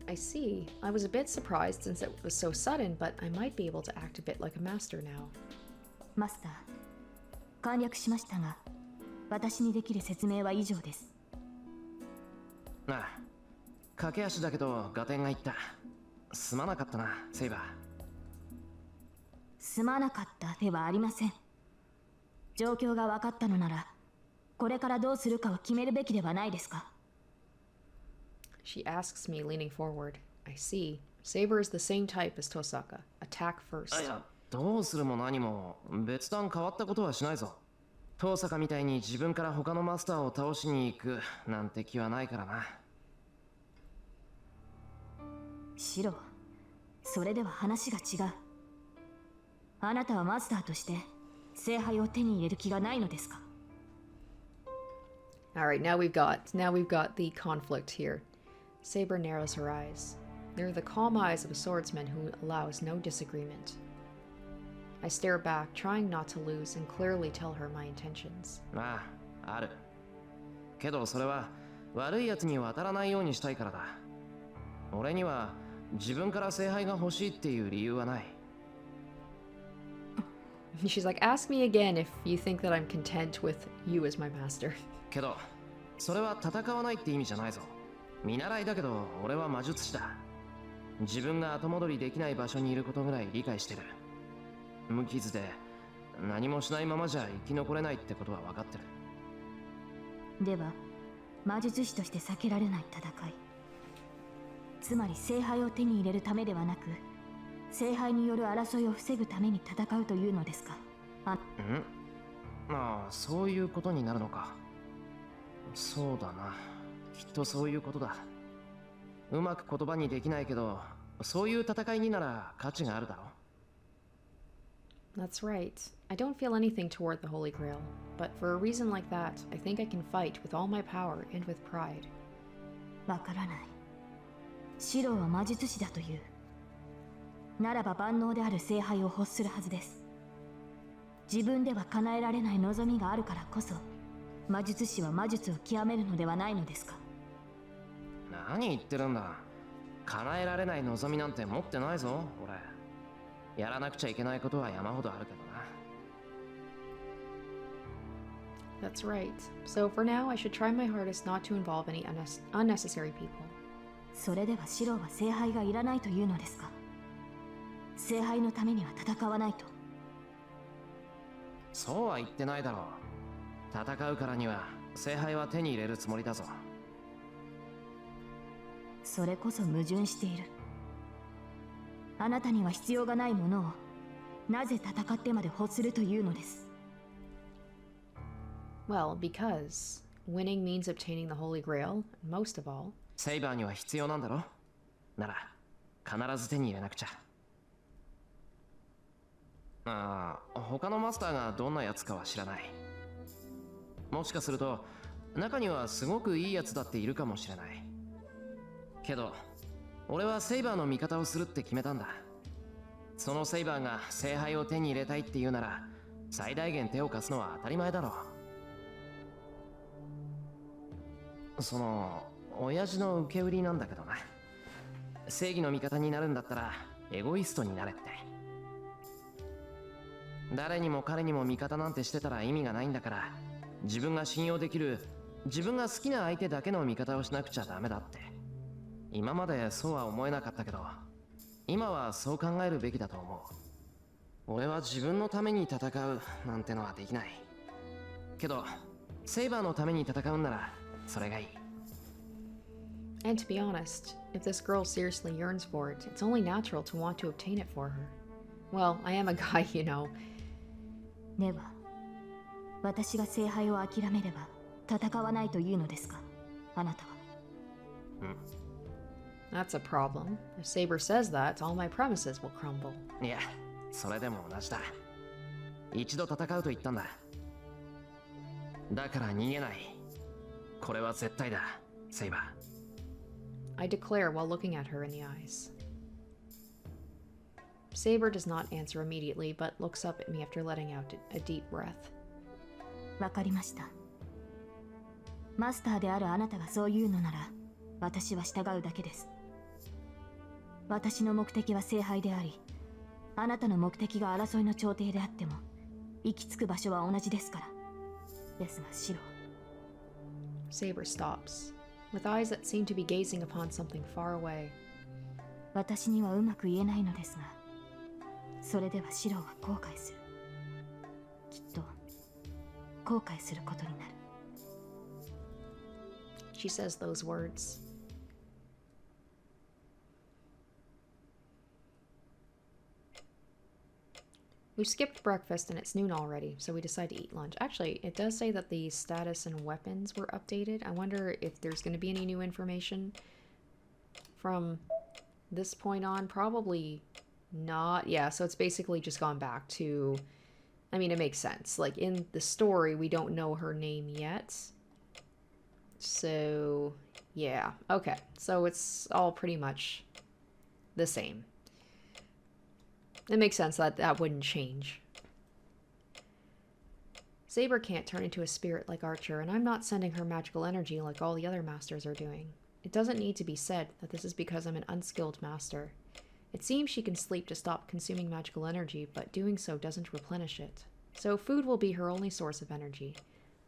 I see. I was a bit surprised since it was so sudden, but I might be able to act a bit like a master now. マスター、簡略しましたが、私にできる説明は以上です。ああ、駆け足だけど合点がいった。すまなかったな、セイバー。すまなかったではありません。状況が分かったのなら、これからどうするかを決めるべきではないですか。 She asks me, leaning forward. I see. Saber is the same type as Tosaka. Attack い first. や、どうするも何も別段変わったことはしないぞ。遠坂みたいに自分から他のマスターを倒しに行くなんて気はないからな。シロ、それでは話が違う。あなたはマスターとして聖杯を手に入れる気がないのですか。 All right, now we've got the conflict here. Saber narrows her eyes. They're the calm eyes of a swordsman who allows no disagreement. I stare back, trying not to lose and clearly tell her my intentions. ああ、ある。けどそれは悪い奴に渡らないようにしたいからだ。俺には自分から聖杯が欲しいっていう理由はない。She's like, ask me again if you think that I'm content with you as my master. けど、それは戦わないって意味じゃないぞ。見習いだけど、俺は魔術師だ。自分が後戻りできない場所にいることぐらい理解してる。無傷で何もしないままじゃ生き残れないってことは分かってる。では魔術師として避けられない戦い、つまり聖杯を手に入れるためではなく聖杯による争いを防ぐために戦うというのですか？あああ、そういうことになるのか。そうだな、きっとそういうことだ。うまく言葉にできないけど、そういう戦いになら価値があるだろ。That's right. I don't feel anything toward the Holy Grail, but for a reason like that, I think I can fight with all my power and with pride. わからない。シローは魔術師だという。ならば万能である聖杯を欲するはずです。自分では叶えられない望みがあるからこそ、魔術師は魔術を極めるのではないのですか？何言ってるんだ。叶えられない望みなんて持ってないぞ、俺。やらなくちゃいけないことは山ほどあるけどな。 That's right. So for now, I should try my hardest not to involve any unnecessary people. それではシローは聖杯がいらないというのですか？聖杯のためには戦わないと。そうは言ってないだろう。戦うからには聖杯は手に入れるつもりだぞ。それこそ矛盾している。あなたには必要がないものをなぜ戦ってまで欲するというのです。 Well, because winning means obtaining the Holy Grail, and most of all, セイバーには必要なんだろ。なら必ず手に入れなくちゃ。ああ、他のマスターがどんなやつかは知らない。もしかすると中にはすごくいいやつだっているかもしれない。けど俺はセイバーの味方をするって決めたんだ。そのセイバーが聖杯を手に入れたいって言うなら最大限手を貸すのは当たり前だろう。その親父の受け売りなんだけどな。正義の味方になるんだったらエゴイストになれって。誰にも彼にも味方なんてしてたら意味がないんだから、自分が信用できる、自分が好きな相手だけの味方をしなくちゃダメだって。今までそうは思えなかったけど、今はそう考えるべきだと思う。俺は自分のために戦うなんてのはできない。けどセイバーのために戦うんならそれがいい。 and to be honest, if this girl seriously yearns for it, it's only natural to want to obtain it for her. Well, I am a guy, you know. では私が聖杯を諦めれば戦わないというのですか、あなたは。That's a problem. If Saber says that, all my promises will crumble. いや、それでも同じだ。一度戦うと言ったんだ。だから逃げない。これは絶対だ、セイバー。I declare while looking at her in the eyes. Saber does not answer immediately, but looks up at me after letting out a deep breath. わかりました。マスターであるあなたがそう言うのなら、私は従うだけです。私の目的は聖杯であり、あなたの目的が争いの調停であっても、行き着く場所は同じですから。ですが、シロ。Saber stops, with eyes that seem to be gazing upon something far away. 私にはうまく言えないのですが、それではシロは後悔する。きっと、後悔することになる。She says those words. We've skipped breakfast and it's noon already, so we decide to eat lunch. Actually, it does say that the status and weapons were updated. I wonder if there's going to be any new information from this point on. Probably not. Yeah, so it's basically just gone back to... I mean, it makes sense. Like, in the story, we don't know her name yet. So, yeah. Okay, so it's all pretty much the same. It makes sense that that wouldn't change. Saber can't turn into a spirit like Archer, and I'm not sending her magical energy like all the other masters are doing. It doesn't need to be said that this is because I'm an unskilled master. It seems she can sleep to stop consuming magical energy, but doing so doesn't replenish it. So food will be her only source of energy.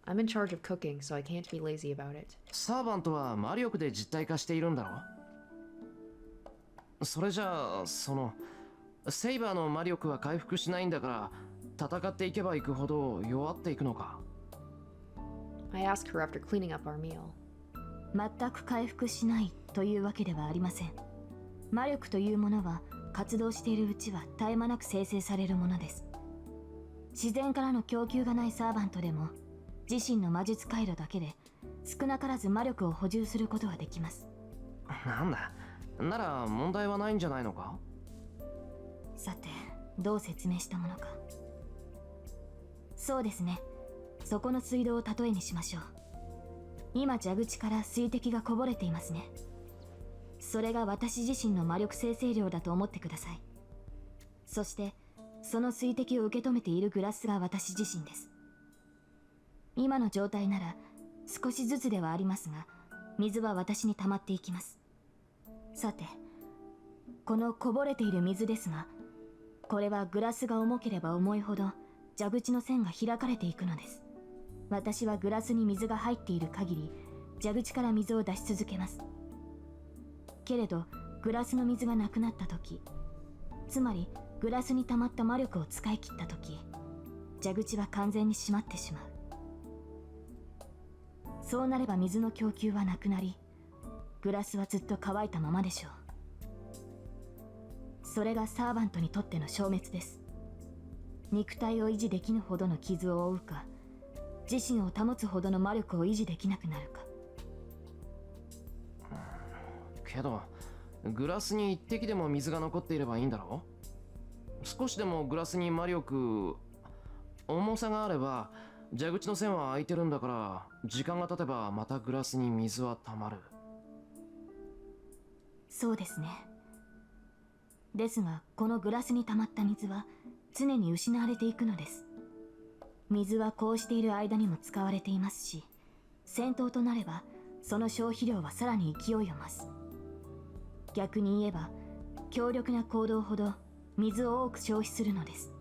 I'm in charge of cooking, so I can't be lazy about it. サーバントは魔力で実体化しているんだろ？それじゃあ、セイバーの魔力は回復しないんだから、戦っていけばいくほど弱っていくのか？ I ask her after cleaning up our meal. 全く回復しないというわけではありません。魔力というものは活動しているうちは絶え間なく生成されるものです。自然からの供給がないサーバントでも自身の魔術回路だけで少なからず魔力を補充することはできます。なんだ、なら問題はないんじゃないのか？さて、どう説明したものか。そうですね。そこの水道を例えにしましょう。今蛇口から水滴がこぼれていますね。それが私自身の魔力生成量だと思ってください。そしてその水滴を受け止めているグラスが私自身です。今の状態なら少しずつではありますが、水は私に溜まっていきます。さて、このこぼれている水ですが、これはグラスが重ければ重いほど蛇口の線が開かれていくのです。私はグラスに水が入っている限り蛇口から水を出し続けます。けれどグラスの水がなくなった時、つまりグラスに溜まった魔力を使い切った時、蛇口は完全に閉まってしまう。そうなれば水の供給はなくなり、グラスはずっと乾いたままでしょう。それがサーバントにとっての消滅です。肉体を維持できぬほどの傷を負うか、自身を保つほどの魔力を維持できなくなるか。けど、グラスに一滴でも水が残っていればいいんだろ？少しでもグラスに魔力、重さがあれば、蛇口の線は開いてるんだから、時間が経てばまたグラスに水は溜まる。そうですね。ですが、このグラスに溜まった水は常に失われていくのです。水はこうしている間にも使われていますし、戦闘となればその消費量はさらに勢いを増す。逆に言えば、強力な行動ほど水を多く消費するのです。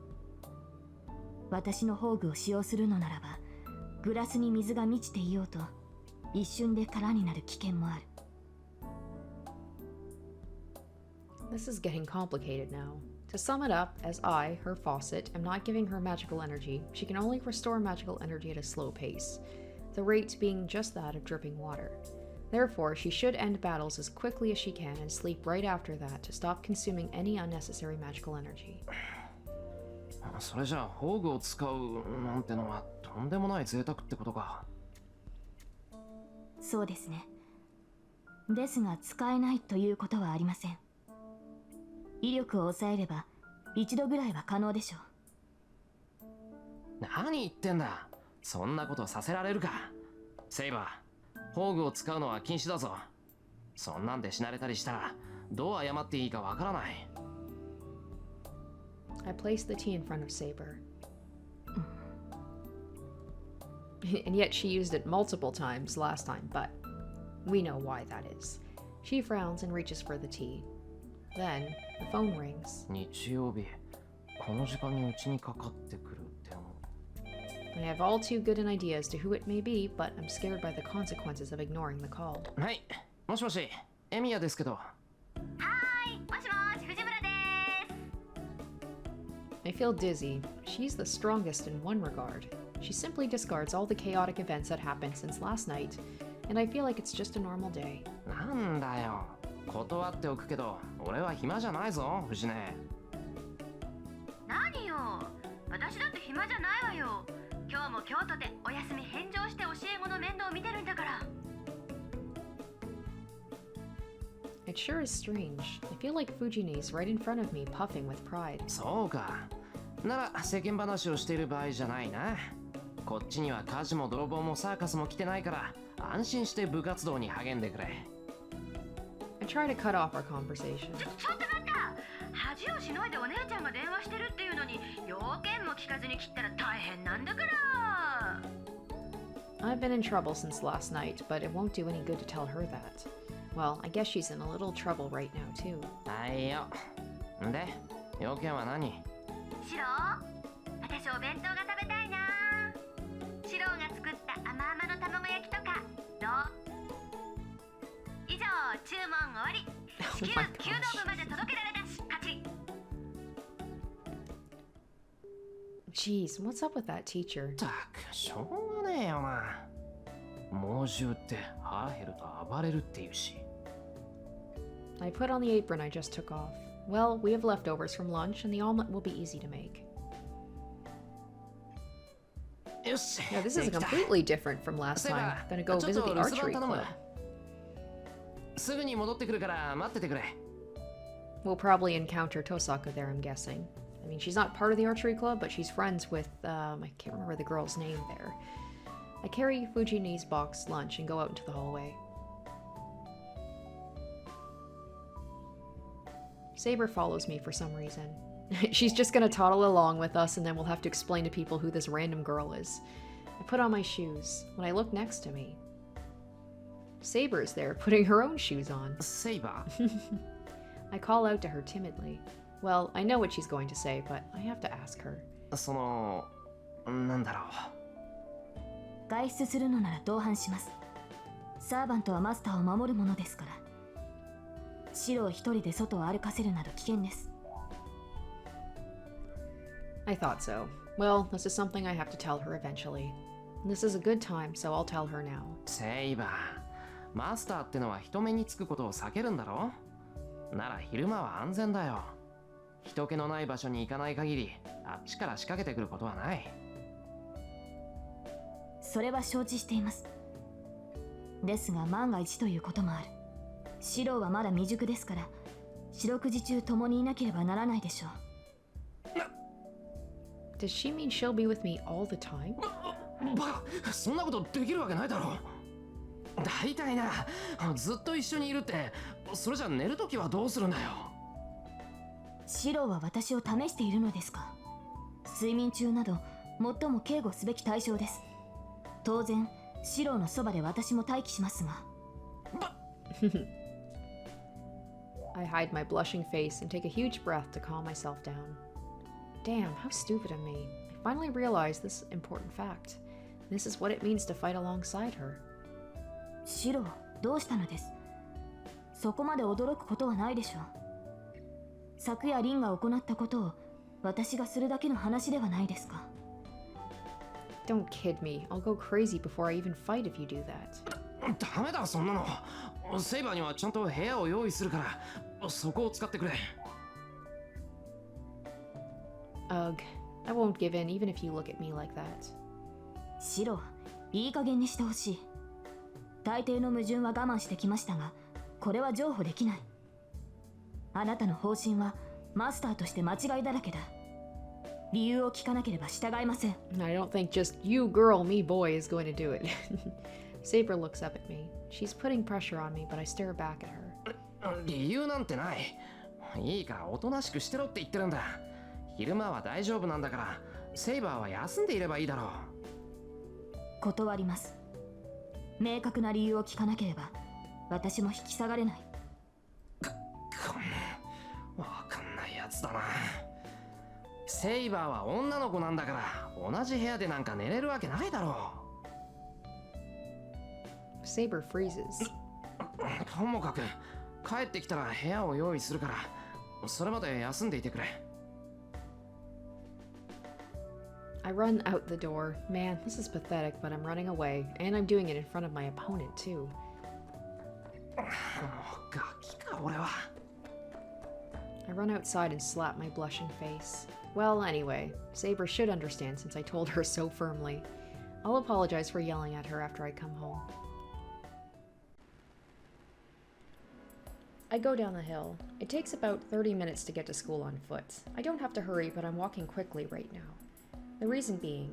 私の宝具を使用するのならば、グラスに水が満ちていようと一瞬で空になる危険もある。This is getting complicated now. To sum it up, as I, her faucet, am not giving her magical energy, she can only restore magical energy at a slow pace, the rate being just that of dripping water. Therefore, she should end battles as quickly as she can and sleep right after that to stop consuming any unnecessary magical energy. それじゃあ宝具を使うなんてのはとんでもない贅沢ってことか。そうですね。ですが使えないということはありません。威力を抑えれば一度ぐらいは可能でしょう。何言ってんだ。そんなことさせられるか。セイバー、宝具を使うのは禁止だぞ。そんなんで死なれたりしたらどう謝っていいかわからない。I placed the tea in front of Saber. And yet she used it multiple times last time, but we know why that is. She frowns and reaches for the tea. Then, the phone rings. 日曜日、この時間にうちにかかってくるって思う。I have all too good an idea as to who it may be, but I'm scared by the consequences of ignoring the call. はい、もしもし、エミヤですけど。I feel dizzy. She's the strongest in one regard. She simply discards all the chaotic events that happened since last night, and I feel like it's just a normal day. なんだよ。断っておくけど、俺は暇じゃないぞ、藤音。何よ、私だって暇じゃないわよ。今日も京都でお休み返上して教え子の面倒を見てるんだから。It sure is strange. I feel like Fujine's right in front of me, puffing with pride. そうか。なら世間話をしている場合じゃないな。こっちには火事も泥棒もサーカスも来てないから、安心して部活動に励んでくれ。I try to cut off our conversation. ちょっと待って。恥をしのいでお姉ちゃんが電話してるっていうのに要件も聞かずに切ったら大変なんだから。 I've been in trouble since last night, but it won't do any good to tell her that. Well, I guess she's in a little trouble right now, too. はいよ。で、要件は何？シロ、私お弁当が食べたいな。シロが作った甘々の卵焼きとかどう？以上、注文終わり。至急、弓道部まで届けられたし、勝ち。 Jeez, what's up with that teacher? たく、しょうがねえよな。猛獣って腹減ると暴れるって言うし。I put on the apron I just took off. Well, we have leftovers from lunch, and the omelet will be easy to make. よし。 Now, this is completely different from last time. Gonna go visit the archery club. すぐに戻ってくるから待っててくれ。 We'll probably encounter Tosaka there, I'm guessing. I mean, she's not part of the archery club, but she's friends with, I can't remember the girl's name there. I carry Fujini's box lunch and go out into the hallway. Saber follows me for some reason. She's just gonna toddle along with us, and then we'll have to explain to people who this random girl is. I put on my shoes. When I look next to me, Saber's there, putting her own shoes on. Saber? I call out to her timidly. Well, I know what she's going to say, but I have to ask her. その、なんだろう。外出するのなら同伴します。サーバントはマスターを守るものですから。シロを一人で外を歩かせるなど危険です。I thought so. Well, this is something I have to tell her eventually. This is a good time, so I'll tell her now. セイバー、マスターってのは人目につくことを避けるんだろ？なら昼間は安全だよ。人気のない場所に行かない限り、あっちから仕掛けてくることはない。それは承知しています。ですが万が一ということもある。シロはまだ未熟ですから、四六時中共にいなければならないでしょう。Does she mean she'll be with me all the time? バカ、そんなことできるわけないだろ。大体な、ずっと一緒にいるって、それじゃ寝るときはどうするんだよ。シロは私を試しているのですか？睡眠中など最も警護すべき対象です。当然、シロのそばで私も待機しますが。I hide my blushing face and take a huge breath to calm myself down. Damn, how stupid of me. I finally realized this important fact. This is what it means to fight alongside her. シロ、どうしたのです？そこまで驚くことはないでしょう。昨夜リンが行ったことを私がするだけの話ではないですか。Don't kid me. I'll go crazy before I even fight if you do that. ダメだ、そんなの。セイバーにはちゃんと部屋を用意するから、そこを使ってくれ。Ugh, I won't give in even if you look at me like that. シロ、いい加減にしてほしい。大抵の矛盾は我慢してきましたが、これは譲歩できない。あなたの方針はマスターとして間違いだらけだ。理由を聞かなければ従いません。I don't think just you girl, me boy is going to do it. Saber looks up at me. She's putting pressure on me, but I stare back at her. 理由なんてない。いいからおとなしくしてろって言ってるんだ。昼間は大丈夫なんだから、セイバーは休んでいればいいだろう。断ります。明確な理由を聞かなければ、私も引き下がれない。こんな、わかんないやつだな。セイバーは女の子なんだから、同じ部屋でなんか寝れるわけないだろう。Saber freezes. ともかく、帰ってきたら部屋を用意するから、それまで休んでいてくれ。I run out the door. Man, this is pathetic, but I'm running away, and I'm doing it in front of my opponent, too. ガキか、俺は。I run outside and slap my blushing face. Well, anyway, Saber should understand since I told her so firmly. I'll apologize for yelling at her after I come home. I go down the hill. It takes about 30 minutes to get to school on foot. I don't have to hurry, but I'm walking quickly right now. The reason being...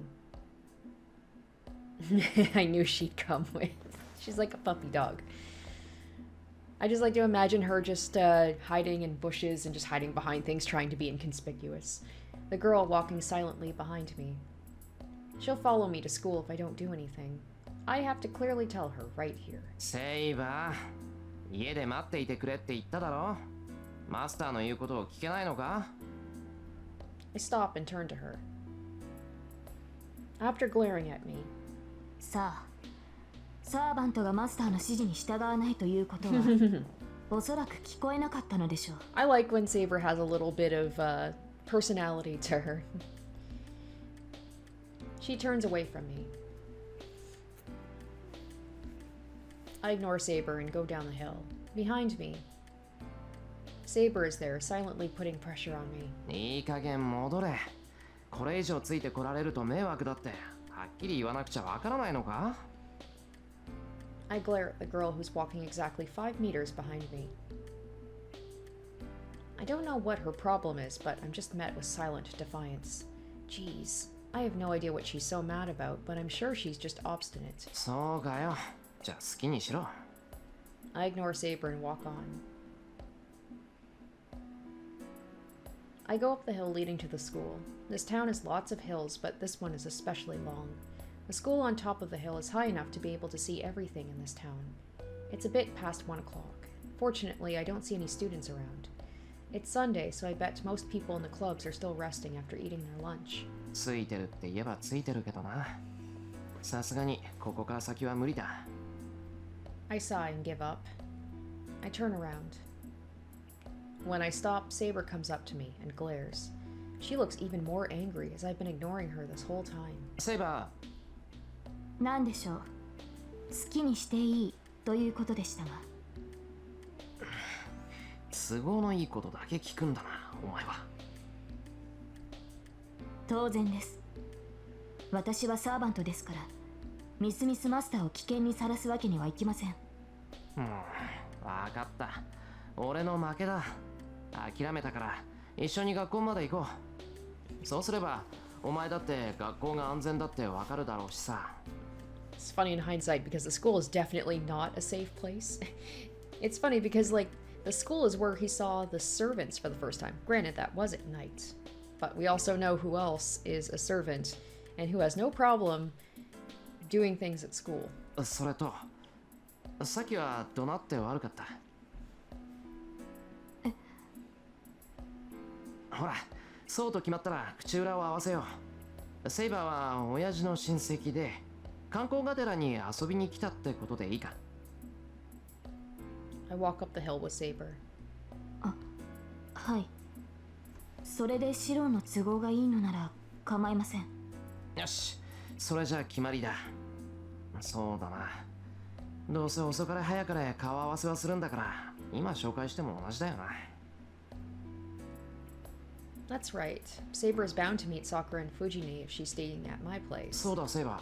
I knew she'd come with. She's like a puppy dog. I just like to imagine her just hiding in bushes and just hiding behind things, trying to be inconspicuous. The girl walking silently behind me. She'll follow me to school if I don't do anything. I have to clearly tell her right here. セイバー、家で待っていてくれって言っただろ。マスターの言うことを聞けないのか？ I stop and turn to her. After glaring at me, さあ、サーバントがマスターの指示に従わないということはおそらく聞こえなかったのでしょう。 I like when Saber has a little bit of personality to her. She turns away from me. I ignore Saber and go down the hill. Behind me, Saber is there, silently putting pressure on me. いい加減戻れ。これ以上ついてこられると迷惑だって。はっきり言わなくちゃわからないのか？ I glare at the girl who's walking exactly 5 meters behind me. I don't know what her problem is, but I'm just met with silent defiance. Jeez, I have no idea what she's so mad about, but I'm sure she's just obstinate. そうかよ。じゃあ好きにしろ。 I ignore Saber and walk on. I go up the hill leading to the school. This town has lots of hills, but this one is especially long. The school on top of the hill is high enough to be able to see everything in this town. It's a bit past 1 o'clock. Fortunately, I don't see any students around. It's Sunday, so I bet most people in the clubs are still resting after eating their lunch. ついてるって言えばついてるけどな。さすがにここから先は無理だ。 I sigh and give up. I turn around. When I stop, Saber comes up to me and glares. She looks even more angry as I've been ignoring her this whole time. セイバなんでしょう。好きにしていいということでしたが。ー、都合のいいことだけ聞くんだな、お前は。当然です。私はサーバントですから、ミスミスマスターを危険にさらすわけにはいきません。わかった。俺の負けだ。諦めたから一緒に学校まで行こう。そうすればお前だって学校が安全だってわかるだろうしさ。 It's funny in hindsight because the school is definitely not a safe place. It's funny because, like, the school is where he saw the servants for the first time. Granted, that was at night. But we also know who else is a servant and who has no problem doing things at school. それと、さっきは怒鳴って悪かった。ほら、そうと決まったら口裏を合わせよう。セイバーは親父の親戚で、観光がてらに遊びに来たってことでいいか？ I walk up the hill with Saber. はい。それでシロの都合がいいのなら構いません。よし、それじゃあ決まりだ。そうだな。どうせ遅かれ早かれ顔合わせはするんだから、今紹介しても同じだよな。That's right. Saber is bound to meet Sakura and Fujine if she's staying at my place. そうだ、セイバー。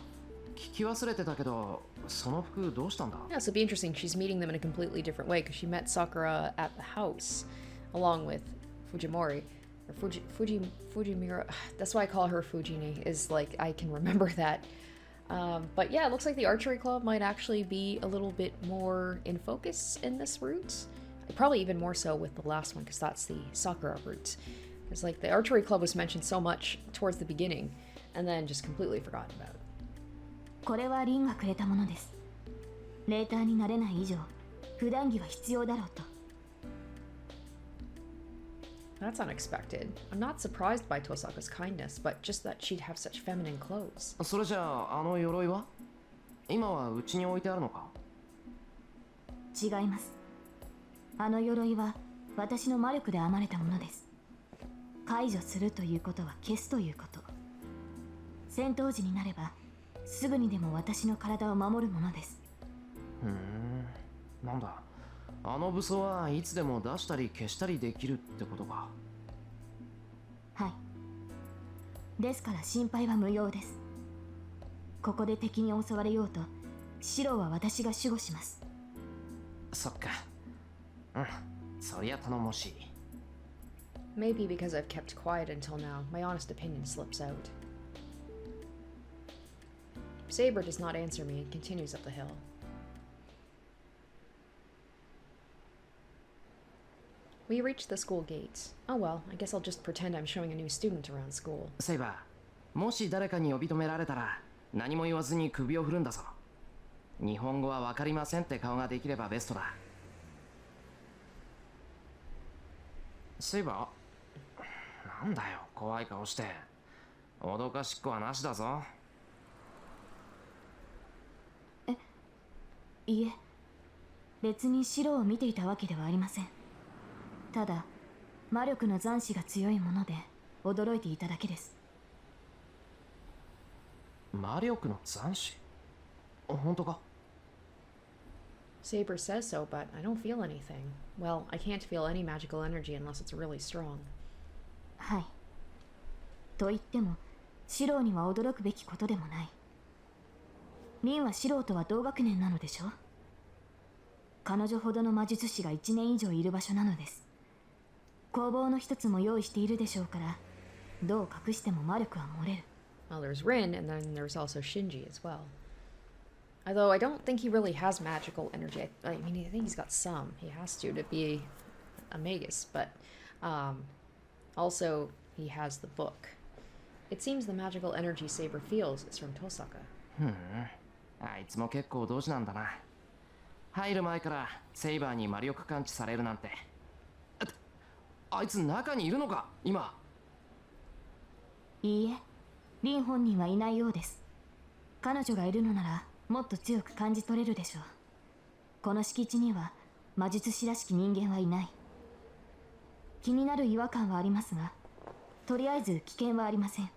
聞き忘れてたけど、その服どうしたんだ？ Yeah, so it'll be interesting. She's meeting them in a completely different way because she met Sakura at the house along with Fujimori. Or Fujimura. That's why I call her Fujine, is like I can remember that. But yeah, it looks like the archery club might actually be a little bit more in focus in this route. Probably even more so with the last one because that's the Sakura route. It's like the archery club was mentioned so much towards the beginning and then just completely forgotten about. これはリンがくれたものです。レーターになれない以上、普段着は必要だろうと。That's unexpected. I'm not surprised by Tosaka's kindness, but just that she'd have such feminine clothes. それじゃあ、あの鎧は？今はうちに置いてあるのか？違います。あの鎧は私の魔力で編まれたものです。解除するということは消すということ。戦闘時になればすぐにでも私の体を守るものです。なんだ。あの武装はいつでも出したり消したりできるってことか。はい。ですから心配は無用です。ここで敵に襲われようと、白は私が守護します。そっか。そりゃ頼もしい。Maybe because I've kept quiet until now, my honest opinion slips out. Saber does not answer me and continues up the hill. We reached the school gates. Oh well, I guess I'll just pretend I'm showing a new student around school. セイバー、もし誰かに呼び止められたら何も言わずに首を振るんだぞ。日本語はわかりませんって顔ができればベストだ。セイバー、なんだよ怖い顔して。脅かしっこはなしだぞ。いえ、別に白を見ていたわけではありません。ただ魔力の残滓が強いもので驚いていただけです。魔力の残滓？本当か？ Saber says so, but I don't feel anything. Well, I can't feel any magical energy unless it's really strong. はい。と言ってもシローには驚くべきことでもない。ミンはシローとは同学年なのでしょ。彼女ほどの魔術師が1年以上いる場所なのです。工房の一つも用意しているでしょうから、どう隠しても魔力は漏れる。Well, there's Rin, and then there's also Shinji as well. Although I don't think he really has magical energy. I mean, I think he's got some. He has to be a magus, but also he has the book. It seems the magical energy Saber feels is from Tosaka. あいつも結構同志なんだな。入る前からセイバーに魔力感知されるなんて。あいつ中にいるのか今？いいえ、リン本人はいないようです。彼女がいるのならもっと強く感じ取れるでしょう。この敷地には魔術師らしき人間はいない。気になる違和感はありますが、とりあえず危険はありません。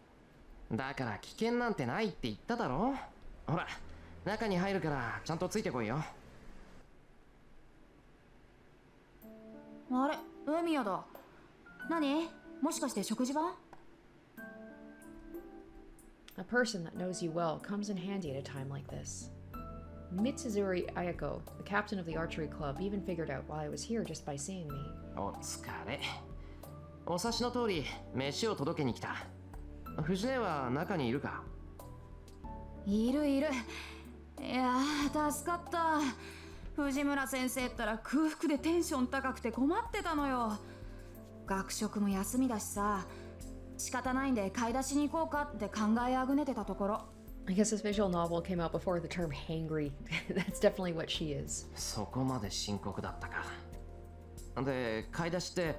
だから危険なんてないって言っただろ。ほら、中に入るからちゃんとついてこいよ。あれ、エミヤだ。何？もしかして食事番？ A person that knows you well comes in handy at a time like this. Mitsuzuri Ayako, the captain of the archery club, even figured out why I was here just by seeing me. お疲れ。お察しの通り、飯を届けに来た。藤根は中にいるか？いるいる。いやー、助かった。藤村先生ったら空腹でテンション高くて困ってたのよ。学食も休みだしさ、仕方ないんで買い出しに行こうかって考えあぐねてたところ。I guess this visual novel came out before the term hangry. That's definitely what she is. そこまで深刻だったか。で、買い出しって、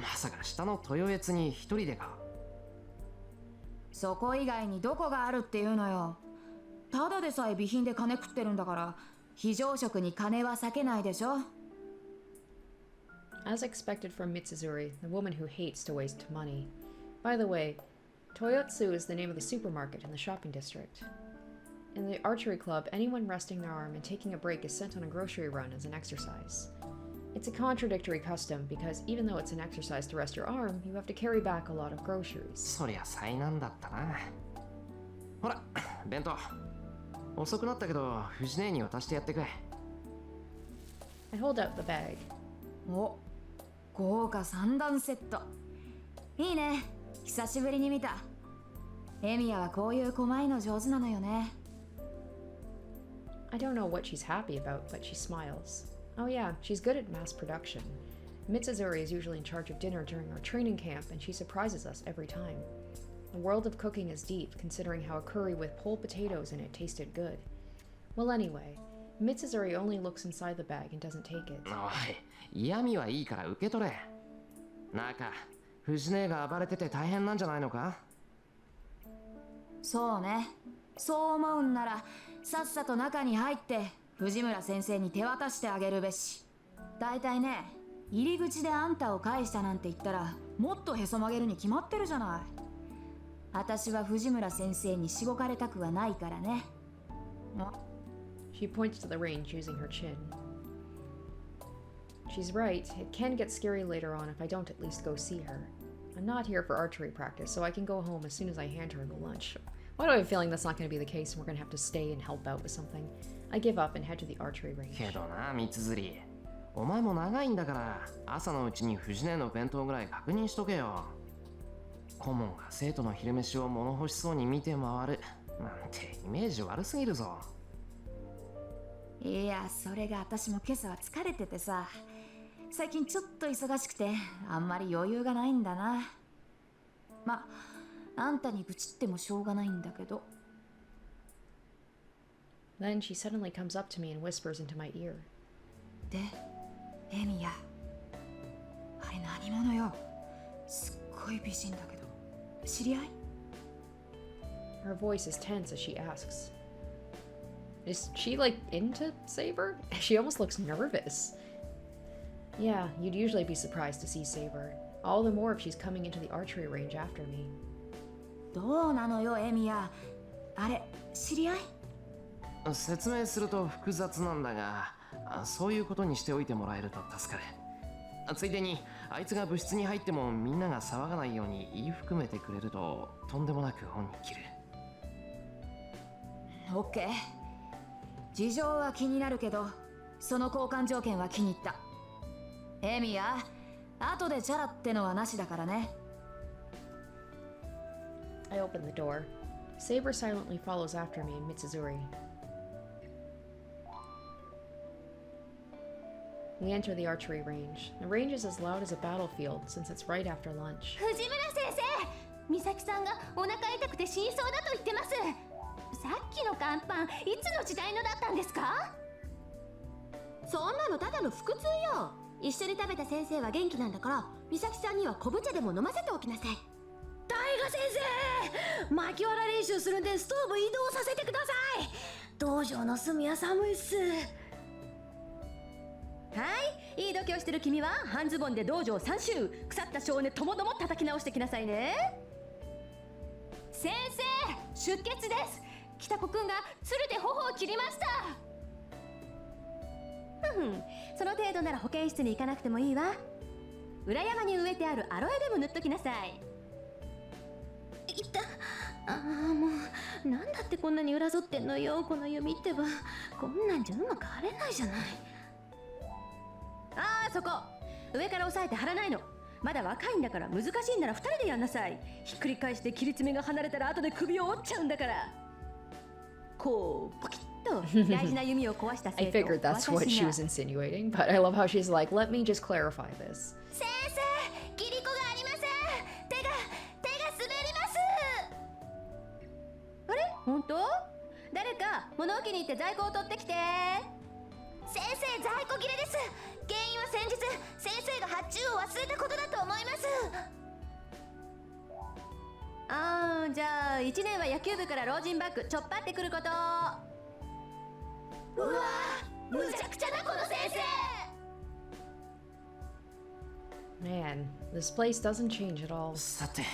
まさか下の豊悦に一人でか？そこ以外にどこがあるっていうのよ。ただでさえ備品で金食ってるんだから、非常食に金は避けないでしょ。As expected from Mitsuzuri, the woman who hates to waste money. By the way, Toyotsu is the name of the supermarket in the shopping district. In the archery club, anyone resting their arm and taking a break is sent on a grocery run as an exercise. It's a contradictory custom because even though it's an exercise to rest your arm, you have to carry back a lot of groceries. そりゃ災難だったな。ほら、弁当。遅くなったけど、藤姉に渡してやってくれ。I hold out the bag. お、豪華三段セット。いいね。久しぶりに見た。エミヤはこういう細いの上手なのよね。I don't know what she's happy about, but she smiles. Oh yeah, she's good at mass production. Mitsuzuri is usually in charge of dinner during our training camp, and she surprises us every time. The world of cooking is deep, considering how a curry with whole potatoes in it tasted good. Well anyway, Mitsuzuri only looks inside the bag and doesn't take it. おい、嫌味はいいから受け取れ。中、藤姉が暴れてて大変なんじゃないのか？そうね。そう思うんなら、さっさと中に入って、藤村先生に手渡してあげるべし。だいたいね、入り口であんたを返したなんて言ったら、もっとへそ曲げるに決まってるじゃない。私は藤村先生にしごかれたくはないからね。She points to the range using her chin. She's right, it can get scary later on if I don't at least go see her. I'm not here for archery practice, so I can go home as soon as I hand her the lunch. Why do I have a feeling that's not going to be the case and we're going to have to stay and help out with something? I give up and head to the archery range. けどな、三釣。お前も長いんだから、朝のうちに藤姉の弁当ぐらい確認しとけよ。顧問が生徒の昼飯を物欲しそうに見て回るなんてイメージ悪すぎるぞ。いや、それが私も今朝は疲れててさ、最近ちょっと忙しくてあんまり余裕がないんだな。ま、あんたに愚痴ってもしょうがないんだけど。 Then she suddenly comes up to me and whispers into my ear. で、エミヤ、あれ何者よ。すっごい美人だけど知り合い？ Her voice is tense as she asks. Is she like into Saber? She almost looks nervous. Yeah, you'd usually be surprised to see Saber. All the more if she's coming into the archery range after me. どうなのよエミヤ、あれ知り合い？説明すると複雑なんだが、そういうことにしておいてもらえると助かる。ついでにあいつが部室に入ってもみんなが騒がないように言い含めてくれるととんでもなく本に切る。オッケー。事情は気になるけど、その交換条件は気に入った。エミヤ、後でチャラってのはなしだからね。I open the door. Saber silently follows after me and Mitsuzuri. We enter the archery range. The range is as loud as a battlefield since it's right after lunch. 藤村先生、美咲さんがお腹痛くて死にそうだと言ってます。さっきの乾パン、いつの時代のだったんですか？そんなのただの腹痛よ。一緒に食べた先生は元気なんだから、美咲さんには昆布茶でも飲ませておきなさい。大賀先生、巻きわら練習するんでストーブ移動させてください。道場の隅は寒いっす。はい、いい度胸してる君は半ズボンで道場3周、腐った性根ともども叩き直してきなさいね。先生、出血です。北子くんが鶴で頬を切りました。その程度なら保健室に行かなくてもいいわ。裏山に植えてあるアロエでも塗っときなさい。いった。もうなんだってこんなに裏反ってんのよ、この弓ってば。こんなんじゃうまく張れないじゃない。そこ上から押さえて張らないの。まだ若いんだから、難しいんなら2人でやんなさい。ひっくり返して切り爪が離れたら後で首を折っちゃうんだから。こうポキッと大事な弓を壊した生徒 I figured that's what she was insinuating, but I love how she's like, let me just clarify this. 先生、切り子がありません。手が滑ります。あれ、本当？誰か物置に行って在庫を取ってきて。先生、在庫切れです。原因は先日先生が発注を忘れたことだと思います。じゃあ1年は野球部から老人バッグちょっぱってくること。うわー、むちゃくちゃだこの先生。 Man, this place doesn't change at all. さて、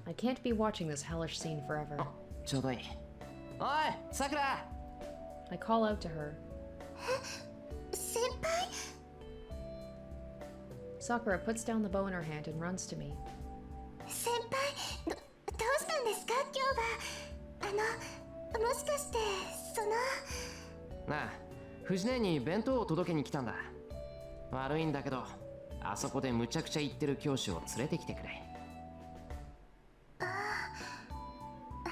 I can't be watching this hellish scene forever. ちょうどいい。おい、さくら。 I call out to her. 先輩。 Sakura puts down the bow in her hand and runs to me. 先輩、どうしたんですか今日は。もしかしてなあ、藤姉に弁当を届けに来たんだ。悪いんだけど、あそこでむちゃくちゃ言ってる教師を連れてきてくれ。はい、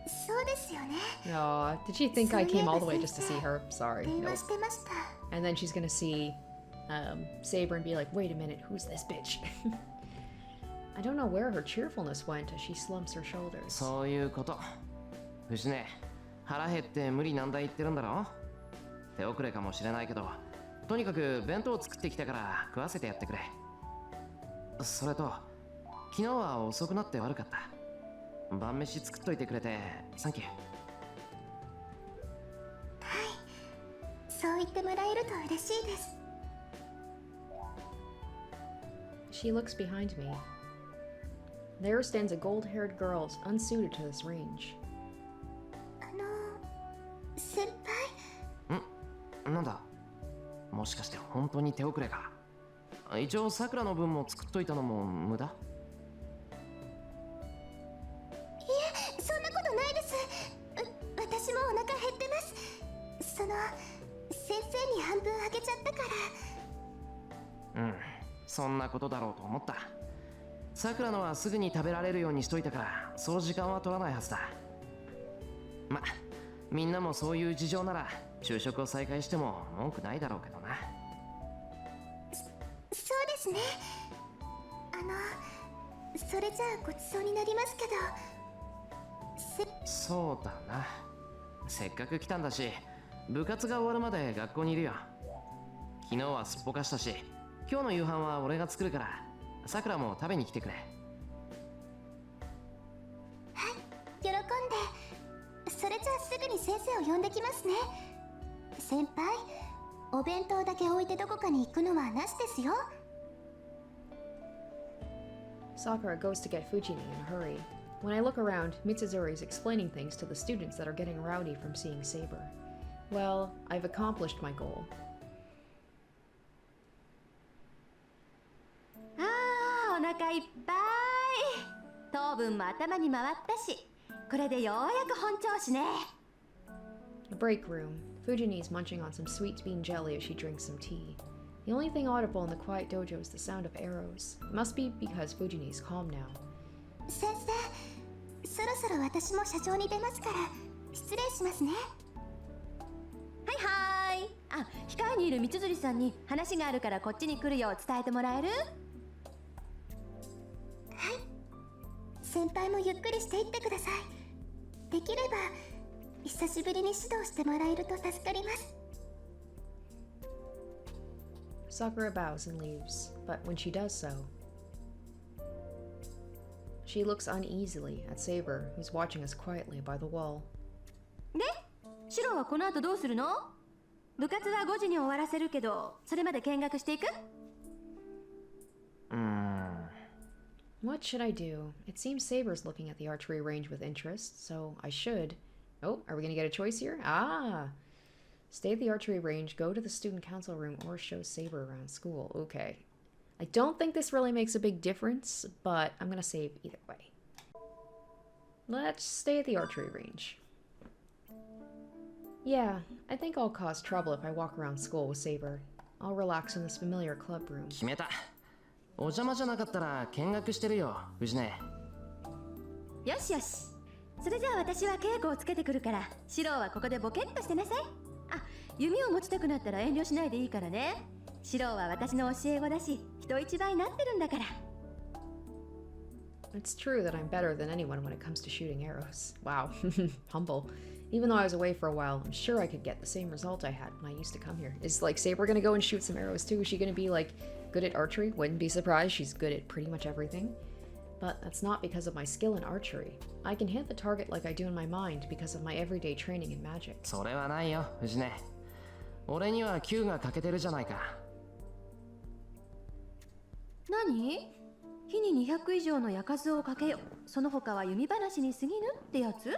そうですよね。Aw, did she think I came all the way just to see her? Sorry. 電 Nope. 話してました。 And then she's gonna see Saber and be like, wait a minute, who's this bitch? I don't know where her cheerfulness went as she slumps her shoulders. そういうこと。藤姉、腹減って無理難題言ってるんだろ。手遅れかもしれないけど、とにかく弁当を作ってきたから食わせてやってくれ。それと、昨日は遅くなって悪かった。晩飯作っといてくれてサンキュー。そう言ってもらえると嬉しいです。 She looks behind me. There stands a gold-haired girl unsuited to this range. 先輩。なんだ、もしかして本当に手遅れか。一応さくらの分も作っといたのも無駄？いえ、そんなことないです。私もお腹減ってます。先生に半分あげちゃったから。そんなことだろうと思った。さくらのはすぐに食べられるようにしといたから、そう時間は取らないはずだ。ま、みんなもそういう事情なら昼食を再開しても文句ないだろうけどな。ですね。それじゃあごちそうになりますけど。そうだな。せっかく来たんだし、部活が終わるまで学校にいるよ。昨日はすっぽかしたし、今日の夕飯は俺が作るから、さくらも食べに来てくれ。はい、喜んで。それじゃあすぐに先生を呼んできますね。先輩、お弁当だけ置いてどこかに行くのはなしですよ。Sakura goes to get Fujimi in a hurry. When I look around, Mitsuzuri is explaining things to the students that are getting rowdy from seeing Saber. Well, I've accomplished my goal. お腹いっぱい。糖分も頭に回ったし、これでようやく本調子ね。The break room. Fujimi is munching on some sweet bean jelly as she drinks some tea. The only thing audible in the quiet dojo is the sound of arrows. It must be because Fujimi is calm now. 先生、そろそろ私も社長に出ますから失礼しますね。はいはい。控えにいる三辻さんに話があるからこっちに来るよう伝えてもらえる？はい。先輩もゆっくりしていってください。できれば久しぶりに指導してもらえると助かります。Sakura bows and leaves, but when she does so, she looks uneasily at Saber, who's watching us quietly by the wall. で、シロはこの後どうするの？部活は5時に終わらせるけど、それまで見学していく？ What should I do? It seems Saber's looking at the archery range with interest, so I should. Oh, are we gonna get a choice here? Stay at the archery range, go to the student council room, or show Saber around school. Okay. I don't think this really makes a big difference, but I'm gonna save either way. Let's stay at the archery range. Yeah, I think I'll cause trouble if I walk around school with Saber. I'll relax in this familiar club room. 決めた。お邪魔じゃなかったら見学してるよ、藤音。よしよし。それじゃあ私は稽古をつけてくるから、シロはここでボケっとしてなさい。弓を持ちたくなったら遠慮しないでいいからね。シロは私の教え子だし、人一倍になってるんだから。It's true that I'm better than anyone when it comes to shooting arrows. Wow, humble. Even though I was away for a while, I'm sure I could get the same result I had when I used to come here. Is like Saber gonna go and shoot some arrows too? Is she gonna be like good at archery? Wouldn't be surprised. She's good at pretty much everything. But that's not because of my skill in archery. I can hit the target like I do in my mind because of my everyday training in magic. それはないよ、藤音。俺には9が欠けてるじゃないか。何？日に200以上の矢数をかけよ。その他は弓話に過ぎぬってやつ？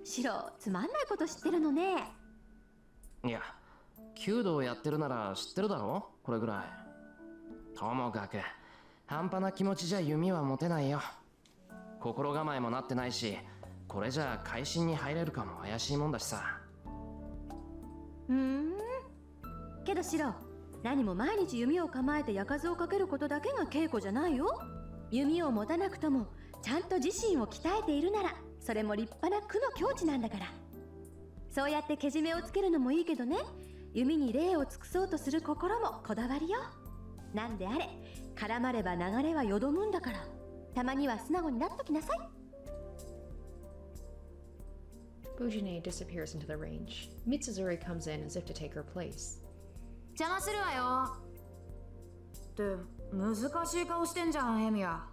シロ、つまんないこと知ってるのね。いや、弓道やってるなら知ってるだろ、これぐらい。ともかく、半端な気持ちじゃ弓は持てないよ。心構えもなってないし、これじゃ会心に入れるかも怪しいもんだしさ。けどシロ、何も毎日弓を構えて矢数をかけることだけが稽古じゃないよ。弓を持たなくともちゃんと自身を鍛えているなら、それも立派な苦の境地なんだから。そうやってけじめをつけるのもいいけどね、弓に礼を尽くそうとする心もこだわりよ。なんであれ、絡まれば流れはよどむんだから、たまには素直になっときなさい。Fujine disappears into the range. Mitsuzuri comes in as if to take her place. 邪魔するわよ。って難しい顔してんじゃん、エミヤ。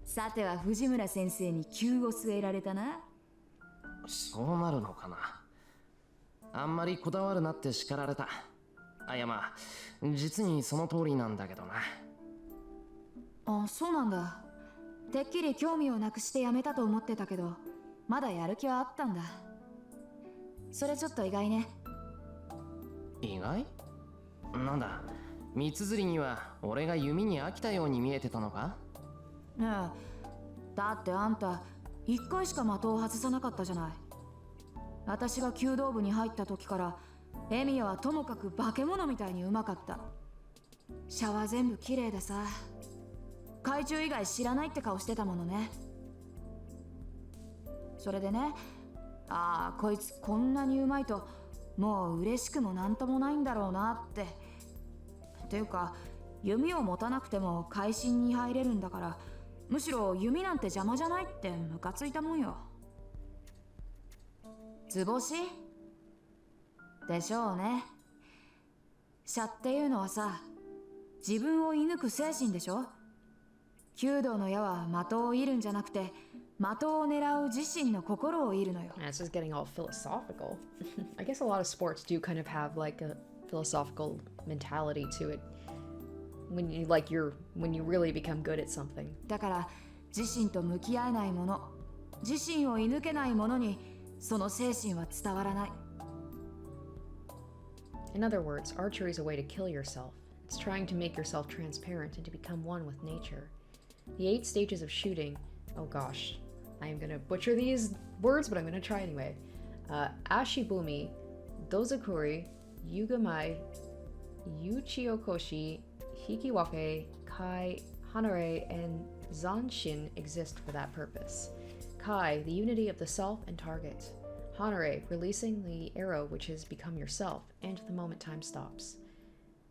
さては藤村先生に急を据えられたな。そうなるのかな。あんまりこだわるなって叱られた。いやまあ、実にその通りなんだけどな。あ、そうなんだ。てっきり興味をなくしてやめたと思ってたけど、まだやる気はあったんだ。それちょっと意外ね。意外？なんだ、三つには俺が弓に飽きたように見えてたのか？ねえ、だってあんた1回しか的を外さなかったじゃない。私が弓道部に入った時からエミヤはともかく化け物みたいにうまかった。シャワー全部綺麗でさ、海中以外知らないって顔してたものね。それでね、ああこいつこんなにうまいともう嬉しくもなんともないんだろうなって。っていうか弓を持たなくても会心に入れるんだから、むしろ弓なんて邪魔じゃないってムカついたもんよ。図星でしょうね。射っていうのはさ、自分を射抜く精神でしょ。弓道の矢は的を射るんじゃなくて、的を狙う自身の心を射るのよ。Yeah, it's just getting all philosophical. I guess a lot of sports do kind of have like a philosophical mentality to it. When you really become good at something. だから自身と向き合えないもの、自身を射抜けないものにその精神は伝わらない。In other words, archery is a way to kill yourself. It's trying to make yourself transparent and to become one with nature. The 8 stages of shooting. Oh gosh, I am gonna butcher these words, but I'm gonna try anyway. Ashibumi, Dozakuri, Yugamai, Yuchiokoshi, Hikiwake, Kai, Hanare, and Zanshin exist for that purpose. Kai, the unity of the self and target. Hanare, releasing the arrow which has become yourself, and the moment time stops.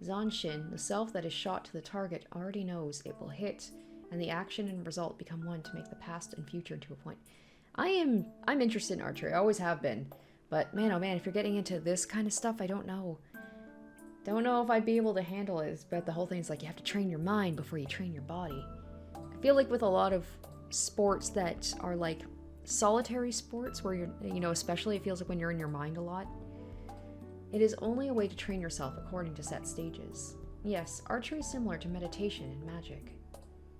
Zanshin, the self that is shot to the target, already knows it will hit, and the action and result become one to make the past and future into a point. I'm interested in archery, I always have been. But man, oh man, if you're getting into this kind of stuff, I don't know. Don't know if I'd be able to handle it, but the whole thing is like you have to train your mind before you train your body. I feel like with a lot of sports that are like solitary sports where you're, especially it feels like when you're in your mind a lot, it is only a way to train yourself according to set stages. Yes, archery is similar to meditation and magic.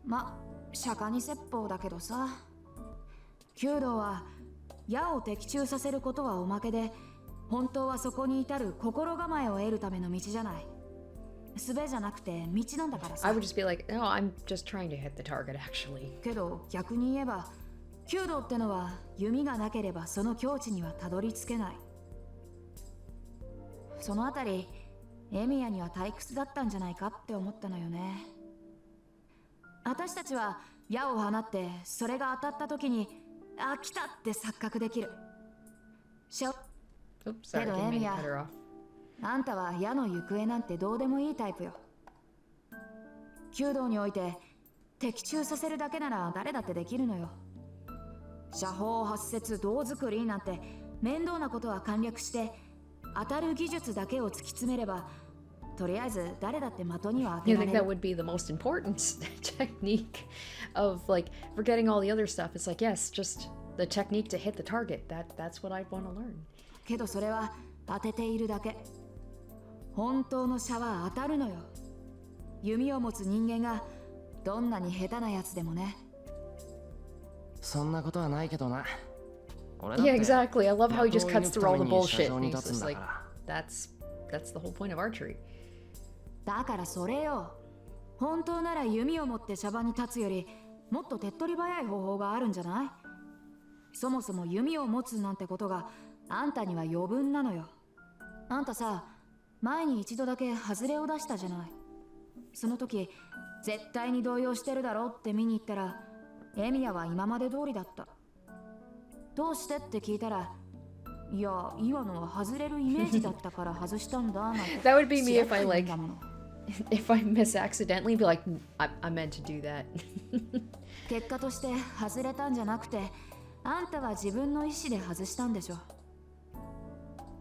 ま、釈迦に説法だけどさ、弓道は矢を的中させることはおまけで、本当はそこに至る心構えを得るための道じゃない。術じゃなくて道なんだからさ。I would just be like, no, I'm just trying to hit the target actually. けど逆に言えば、弓道ってのは弓がなければその境地にはたどり着けない。そのあたり、エミヤには退屈だったんじゃないかって思ったのよね。私たちは矢を放ってそれが当たった時に、あ、来たって錯覚できる。Oops, sorry, didn't mean to cut her off. あんたは矢の行方なんてどうでもいいタイプよ。弓道において的中させるだけなら誰だってできるのよ。射法発節胴作りなんて面倒なことは簡略して、当たる技術だけを突き詰めれば、とりあえず誰だって的には当て You られ think る。 that would be the most important technique of like forgetting all the other stuff? It's like, yes, just the technique to hit the target. That's what I want to learn. けどそれは当てているだけ。本当の射は当たるのよ。弓を持つ人間がどんなに下手なやつでもね。そんなことはないけどな。俺だって Yeah, exactly. I love how he just 的を cuts 射 through all the 抜くために bullshit. 射場に And he's 立つん just だ like, から that's the whole point of archery. だからそれよ。本当なら弓を持って射場に立つよりもっと手っ取り早い方法があるんじゃない？そもそも弓を持つなんてことがあんたには余分なのよ。あんたさ、前に一度だけ外れを出したじゃない。その時絶対に動揺してるだろうって見に行ったら、エミヤは今まで通りだった。どうしてって聞いたら、いや、今のは外れるイメージだったから外したんだなんて。That would be me if I 知らない like んだもの。 if I miss accidentally, be like, I meant to do that. 結果として外れたんじゃなくて、あんたは自分の意思で外したんでしょ。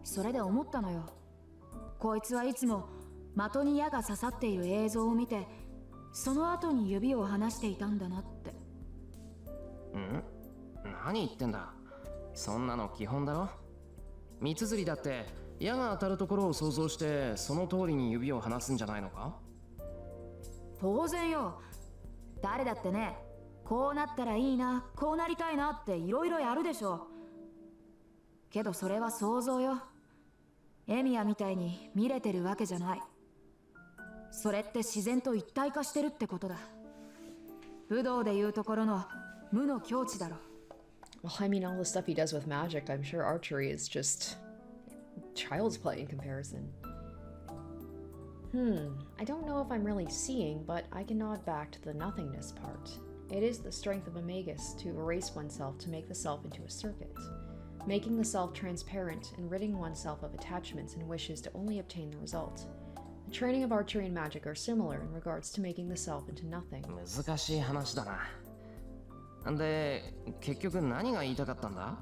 それで思ったのよ。こいつはいつも的に矢が刺さっている映像を見て、その後に指を離していたんだなって。ん？何言ってんだ。そんなの基本だろ。三つ釣りだって矢が当たるところを想像してその通りに指を離すんじゃないのか？当然よ。誰だってね、こうなったらいいな、こうなりたいなっていろいろやるでしょ。けどそれは想像よ。エミヤみたいに見れてるわけじゃない。それって自然と一体化してるってことだ。武道でいうところの無の境地だろ。Well, I mean, all the stuff he does with magic, I'm sure archery is just child's play in comparison. I don't know if I'm really seeing, but I can nod back to the nothingness part. It is the strength of a magus to erase oneself to make the self into a circuit, making the self transparent and ridding oneself of attachments and wishes to only obtain the result. The training of archery and magic are similar in regards to making the self into nothing. 難しい話だな。で、結局何が言いたかったんだ？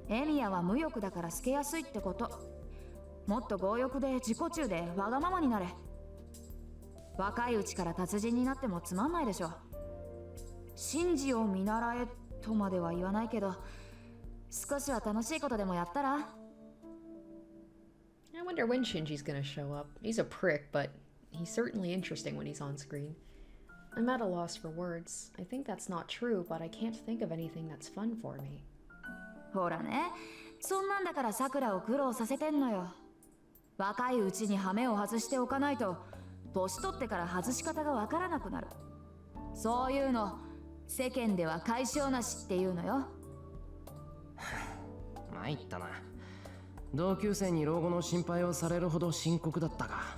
エミヤは無欲だから透けやすいってこと。もっと強欲で自己中でわがままになれ。若いうちから達人になってもつまんないでしょ。神事を見習えとまでは言わないけど、少しは楽しいことでもやったら？ I wonder when Shinji's gonna show up. He's a prick, but he's certainly interesting when he's on screen. I'm at a loss for words. I think that's not true, but I can't think of anything that's fun for me. ほらね、そんなんだからさくらを苦労させてんのよ。若いうちに羽目を外しておかないと、年取ってから外し方がわからなくなる。そういうの、世間では解消なしっていうのよ。参ったな。同級生に老後の心配をされるほど深刻だったか。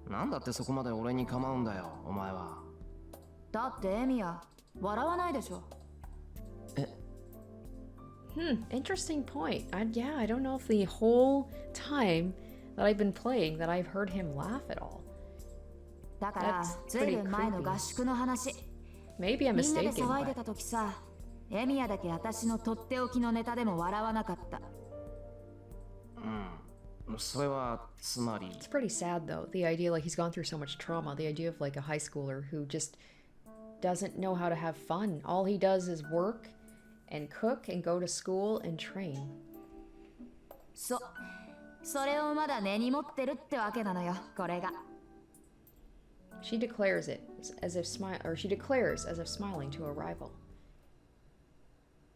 なんだってそこまで俺に構うんだよ、お前は。だってエミヤ、笑わないでしょ。Interesting point. Yeah, I don't know if the whole time that I've been playing that I've heard him laugh at all. だから、ずいぶん前の合宿の話。Maybe I'm みんなで mistaken, 騒いで but た時さ、エミヤだけ私のとっておきのネタでも笑わなかった。それはつまり。 it's pretty sad though. The idea like he's gone through so much trauma. The idea of like a high schooler who just doesn't know how to have fun. All he does is work and cook and go to school and train. それをまだ根に持ってるってわけなのよ、これが。She declares it as if smiling to a rival.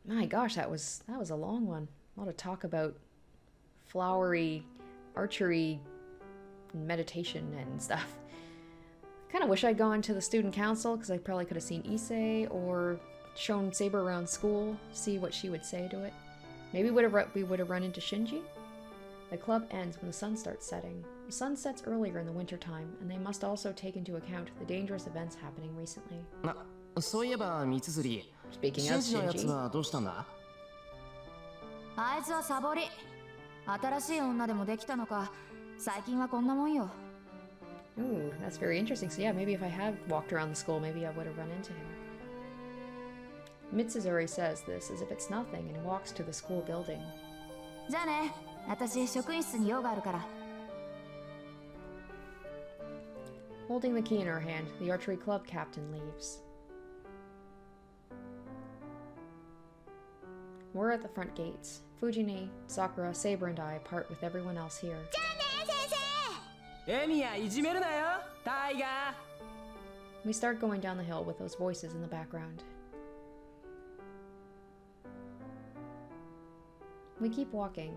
My gosh, that was a long one. A lot of talk about flowery archery and meditation and stuff. Kind of wish I'd gone to the student council because I probably could have seen Issei or shown Saber around school, see what she would say to it. Maybe we would have run into Shinji. The club ends when the sun starts setting. The sun sets earlier in the wintertime, and they must also take into account the dangerous events happening recently. そういえば三つ釣り。Speaking 紳 of 士のやつ Shinji, はどうしたんだ？あいつはサボり。新しい女でもできたのか、最近はこんなもんよ。ooh, that's very interesting. So yeah, maybe if I had walked around the school, maybe I would have run into him. Mitsuzuri says this as if it's nothing and walks to the school building. じゃあね、私職員室に用があるから。Holding the key in her hand, the archery club captain leaves. We're at the front gates. Fujine, Sakura, Saber, and I part with everyone else here. エミヤいじめるなよ、タイガー。 We start going down the hill with those voices in the background. We keep walking.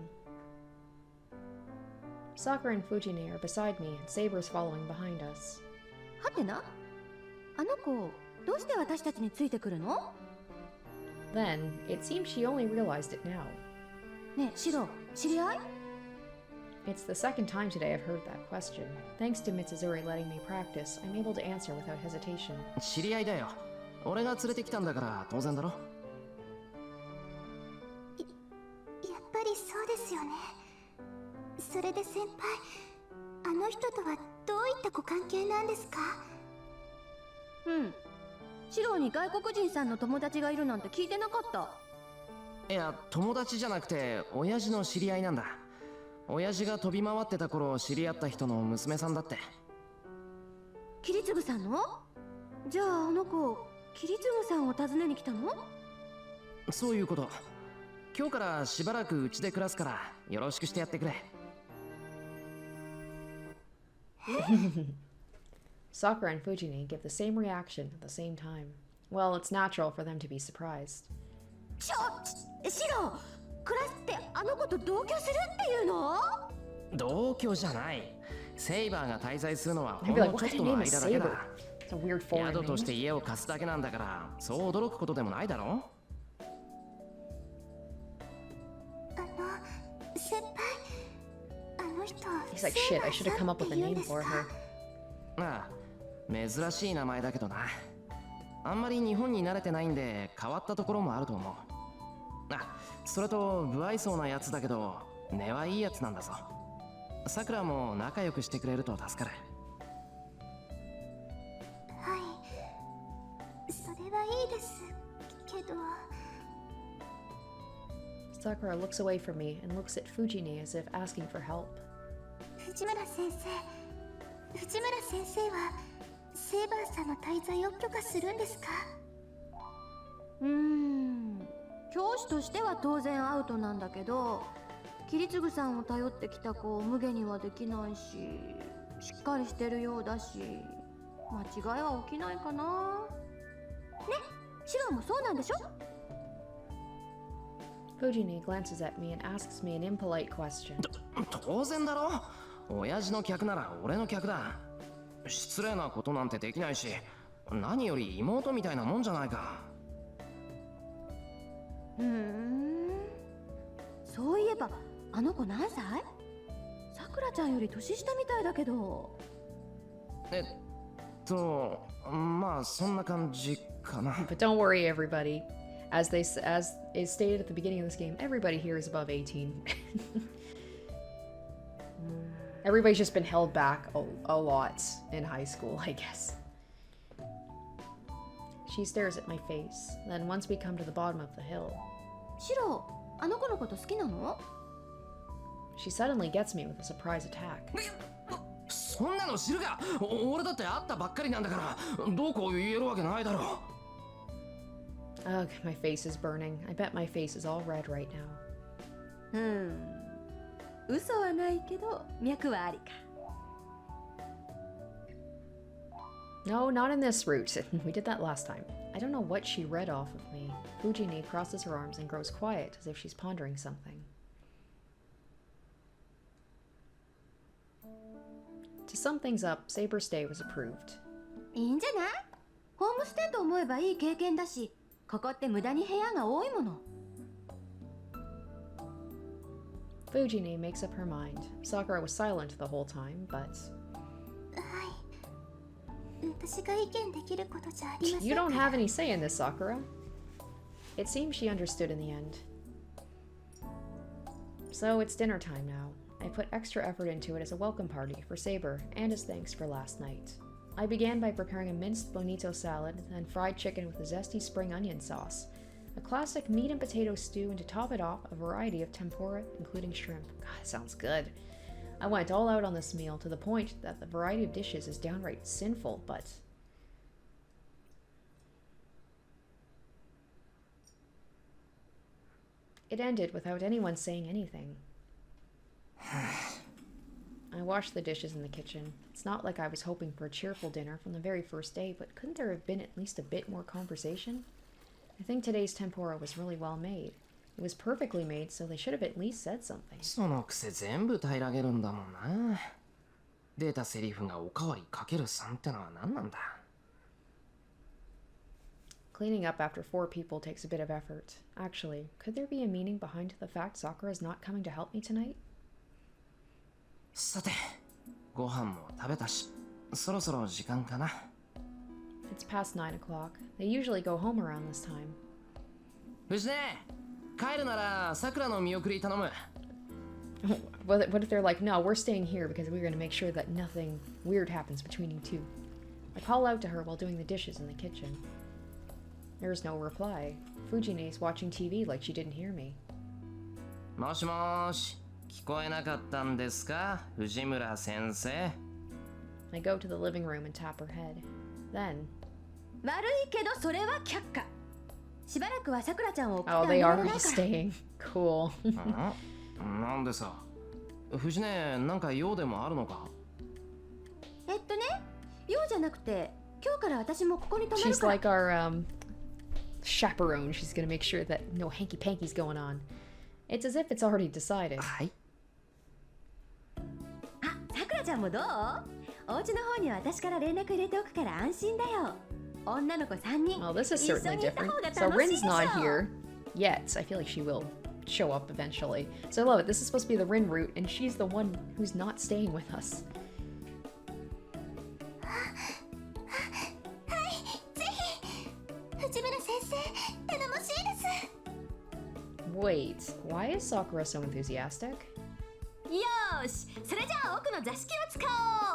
Sakura and Fujine are beside me, and Saber is following behind us. はてな、あの子どうして私たちについてくるの？ Then, it seems she only realized it now. ねえシロ、知り合い？ It's the second time today I've heard that question. Thanks to Mitsuzuri letting me practice, I'm able to answer without hesitation. 知り合いだよ。俺が連れてきたんだから当然だろ。やっぱりそうですよね。それで先輩、あの人とはどういったご関係なんですか？シロに外国人さんの友達がいるなんて聞いてなかった。いや、友達じゃなくて親父の知り合いなんだ。親父が飛び回ってた頃知り合った人の娘さんだって。桐次さんの？じゃああの子、桐次さんを訪ねに来たの？そういうこと。今日からしばらくうちで暮らすからよろしくしてやってくれ。Sakura and Fujine give the same reaction at the same time. Well, it's natural for them to be surprised. シロ、暮らすってあの子と同居するっていうの？同居じゃない。セイバーが滞在するのはほ I'd ん be の like, ちょ what っ kind と of の name is 間だけ Saber? だ。 It's a weird foreign 宿とし name. て家を貸すだけなんだからそう驚くことでもないだろ。先輩、あの人。 He's like, shit, I should have come up with a name for her. ああ、珍しい名前だけどな。あんまり日本に慣れてないんで変わったところもあると思う。あ、それと不愛想なやつだけど根はいいやつなんだぞ。さくらも仲良くしてくれると助かる。はい、それはいいですけど。 Sakura looks away from me and looks at Fujini as if asking for help. 藤村先生はセーバーさんの滞在を許可するんですか？教師としては当然アウトなんだけど、桐次さんを頼ってきた子を無下にはできないし、しっかりしてるようだし、間違いは起きないかな。ね、シロもそうなんでしょ？ Fujini glances at me and asks me an impolite question. 当然だろ。親父の客なら俺の客だ。失礼なことなんてできないし、何より妹みたいなもんじゃないか。そういえばあの子何歳？さくらちゃんより年下みたいだけど。まあそんな感じかな。But don't worry, everybody. As is stated at the beginning of this game, everybody here is above 18. Everybody's just been held back a lot in high school, I guess. She stares at my face. Then once we come to the bottom of the hill, シロ、あの子のこと好きなの？ she suddenly gets me with a surprise attack. そんなの知るか。俺だって会ったばっかりなんだから、どうこう言えるわけないだろ。 Ugh, my face is burning. I bet my face is all red right now. 嘘はないけど脈はありか。 No, not in this route. We did that last time. I don't know what she read off of me. Fujini crosses her arms and grows quiet as if she's pondering something. To sum things up, Saber's stay was approved. いいんじゃない？ホームステイと思えばいい経験だし、ここって無駄に部屋が多いもの。 Fujini makes up her mind. Sakura was silent the whole time, but... 私が意見できることじゃありません。 You don't have any say in this, Sakura. It seems she understood in the end. So it's dinner time now. I put extra effort into it as a welcome party for Saber and as thanks for last night. I began by preparing a minced bonito salad, then fried chicken with a zesty spring onion sauce, a classic meat and potato stew, and to top it off, a variety of tempura, including shrimp. God, it sounds good. I went all out on this meal to the point that the variety of dishes is downright sinful, but... It ended without anyone saying anything. I washed the dishes in the kitchen. It's not like I was hoping for a cheerful dinner from the very first day, but couldn't there have been at least a bit more conversation? I think today's tempura was really well made. It was perfectly made, so they should have at least said something. そのくせ全部平らげるんだもんな。出たセリフがおかわりかける3ってのは何なんだ。 Cleaning up after 4 people takes a bit of effort. Actually, could there be a meaning behind the fact Sakura is not coming to help me tonight? さて、ご飯も食べたし、そろそろ時間かな。 It's past 9 o'clock. They usually go home around this time. 藤根、帰るならさくらの見送り頼む。 What if they're like, no, we're staying here because we're going to make sure that nothing weird happens between you two? I call out to her while doing the dishes in the kitchen. There's no reply. Fujini's watching TV like she didn't hear me. もしもーし、聞こえなかったんですか、藤村先生。 I go to the living room and tap her head. Then... 悪いけどそれは却下。しばらくはさくらちゃんを送ってあ Oh, げ they ら are れない all から。 staying. Cool. なんでさ、藤根なんか用でもあるのか。用じゃなくて、今日から私もここに泊まる She's から。 like our chaperone. She's gonna make sure that no hanky-panky's going on. It's as if it's already decided. はい。あ、さくらちゃんもどう？お家の方には私から連絡入れておくから安心だよ。女の子3人。 Well, this is certainly 一緒にいた different. 方が So 楽しいで Rin's しょ。 not here yet. I feel like she will show up eventually. So I love it. This is supposed to be the Rin route, and she's the one who's not staying with us. ぜひ藤村先生頼もしいです。 Wait, why is Sakura so enthusiastic? よーし、それじゃ座敷を使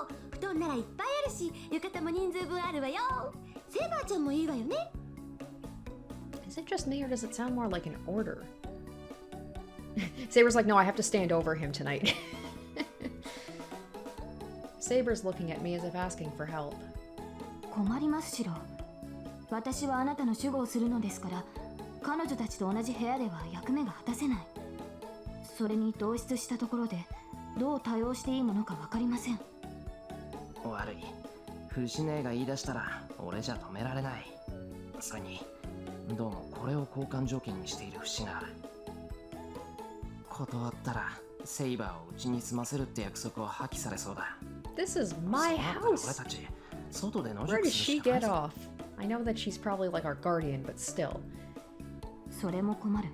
おう。布団ならいっぱいあるし、浴衣も人数分あるわよ。セーバーちゃんもいいわよね。Is it just me or does it sound more like an order? Saber's like, no, I have to stand over him tonight. Saber's looking at me as if asking for help. 困りますシロ。私はあなたの守護をするのですから、彼女たちと同じ部屋では役目が果たせない。それに同室したところでどう対応していいものか分かりません。悪い。藤姉が言い出したら俺じゃ止められない。それにどうもこれを交換条件にしている節がある。断ったらセイバーをうちに住ませるって約束を破棄されそうだ。This is my 俺 house! たち外で野 Where 宿 does する she しかない get ぞ。 off? I know that she's probably like our guardian, but still. それも困る。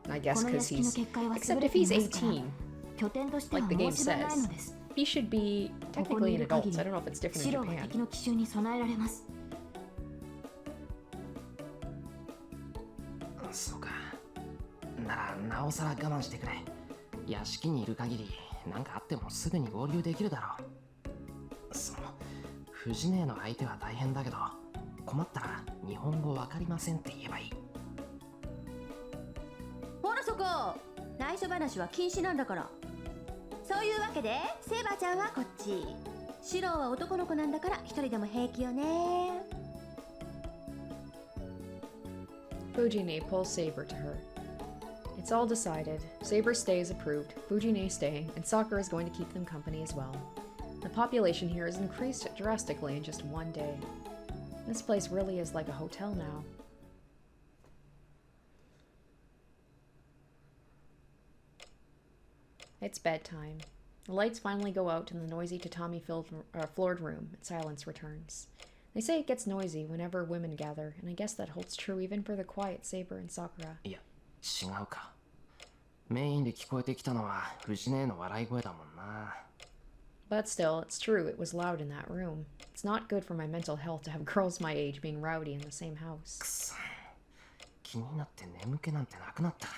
I guess この屋 because 敷の he's... 結界は Except 優れ if てい he's ますから、 18, 拠点としては like the game 申し分ないの says, です。 he should be ここに technically い an る限 adult. り I don't know if it's different シ in ロは Japan. 敵の奇襲に備えられます。そうか。ならなおさら我慢してくれ。屋敷にいる限り何かあってもすぐに合流できるだろう。その藤姉の相手は大変だけど、困ったら日本語わかりませんって言えばいい。ほらそこ、内緒話は禁止なんだから。そういうわけでセーバーちゃんはこっち。シロは男の子なんだから一人でも平気よね。Fujine pulls Saber to her. It's all decided. Saber's stay is approved, Fujine staying, and Sakura is going to keep them company as well. The population here has increased drastically in just one day. This place really is like a hotel now. It's bedtime. The lights finally go out in the noisy tatami-filled floored room, and silence returns. They say it gets noisy whenever women gather, and I guess that holds true even for the quiet Saber and Sakura. いや、違うか。メインで聞こえてきたのは藤姉の笑い声だもんな。But still, it's true it was loud in that room. It's not good for my mental health to have girls my age being rowdy in the same house. くそ。気になって眠気なんてなくなった。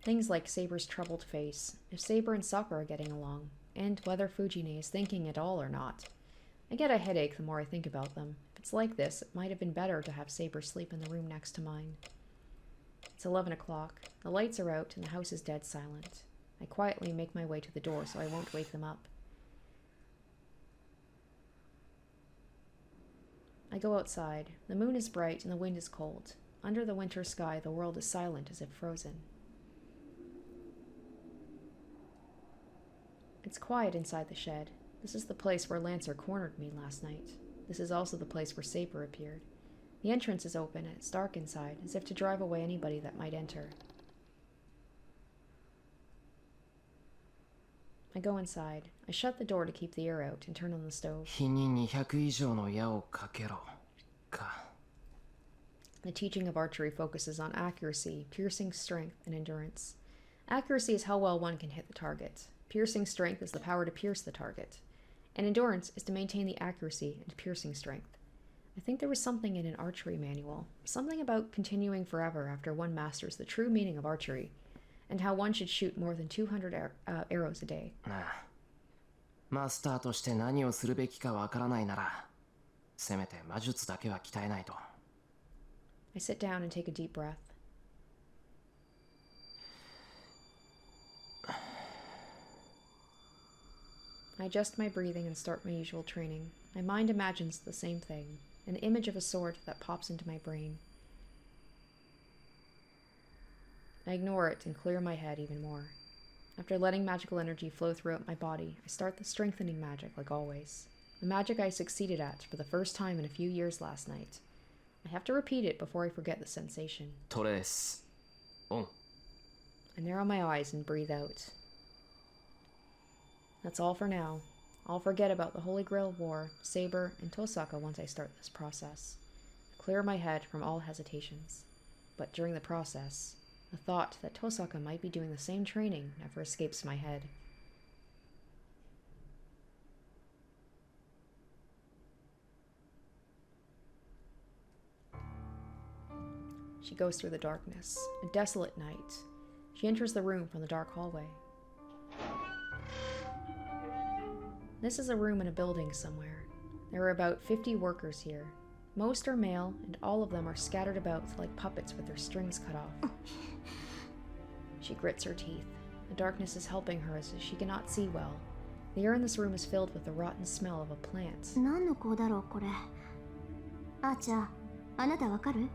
Things like Saber's troubled face, if Saber and Sakura are getting along, and whether Fujine is thinking at all or not. I get a headache the more I think about them. If it's like this, it might have been better to have Saber sleep in the room next to mine. It's 11 o'clock. The lights are out and the house is dead silent. I quietly make my way to the door so I won't wake them up. I go outside. The moon is bright and the wind is cold. Under the winter sky, the world is silent as if frozen. It's quiet inside the shed. This is the place where Lancer cornered me last night. This is also the place where Saber appeared. The entrance is open and it's dark inside, as if to drive away anybody that might enter. I go inside. I shut the door to keep the air out and turn on the stove. 日に200以上の矢をかけろ。か。The teaching of archery focuses on accuracy, piercing strength, and endurance. Accuracy is how well one can hit the target. Piercing strength is the power to pierce the target. And endurance is to maintain the accuracy and piercing strength. I think there was something in an archery manual, something about continuing forever after one masters the true meaning of archery, and how one should shoot more than 200 arrows a day. ああ。マスターとして何をするべきかわからないなら、せめて魔術だけは鍛えないと。I sit down and take a deep breath. I adjust my breathing and start my usual training. My mind imagines the same thing, an image of a sword that pops into my brain. I ignore it and clear my head even more. After letting magical energy flow throughout my body, I start the strengthening magic like always. The magic I succeeded at for the first time in a few years last night. I have to repeat it before I forget the sensation. トレース。オン。I narrow my eyes and breathe out. That's all for now. I'll forget about the Holy Grail War, Saber, and Tosaka once I start this process. I clear my head from all hesitations. But during the process, the thought that Tosaka might be doing the same training never escapes my head. She goes through the darkness, a desolate night. She enters the room from the dark hallway. This is a room in a building somewhere. There are about 50 workers here. Most are male, and all of them are scattered about like puppets with their strings cut off. She grits her teeth. The darkness is helping her as she cannot see well. The air in this room is filled with the rotten smell of a plant. 何の子だろうこれ。あーちゃん、あなたわかる？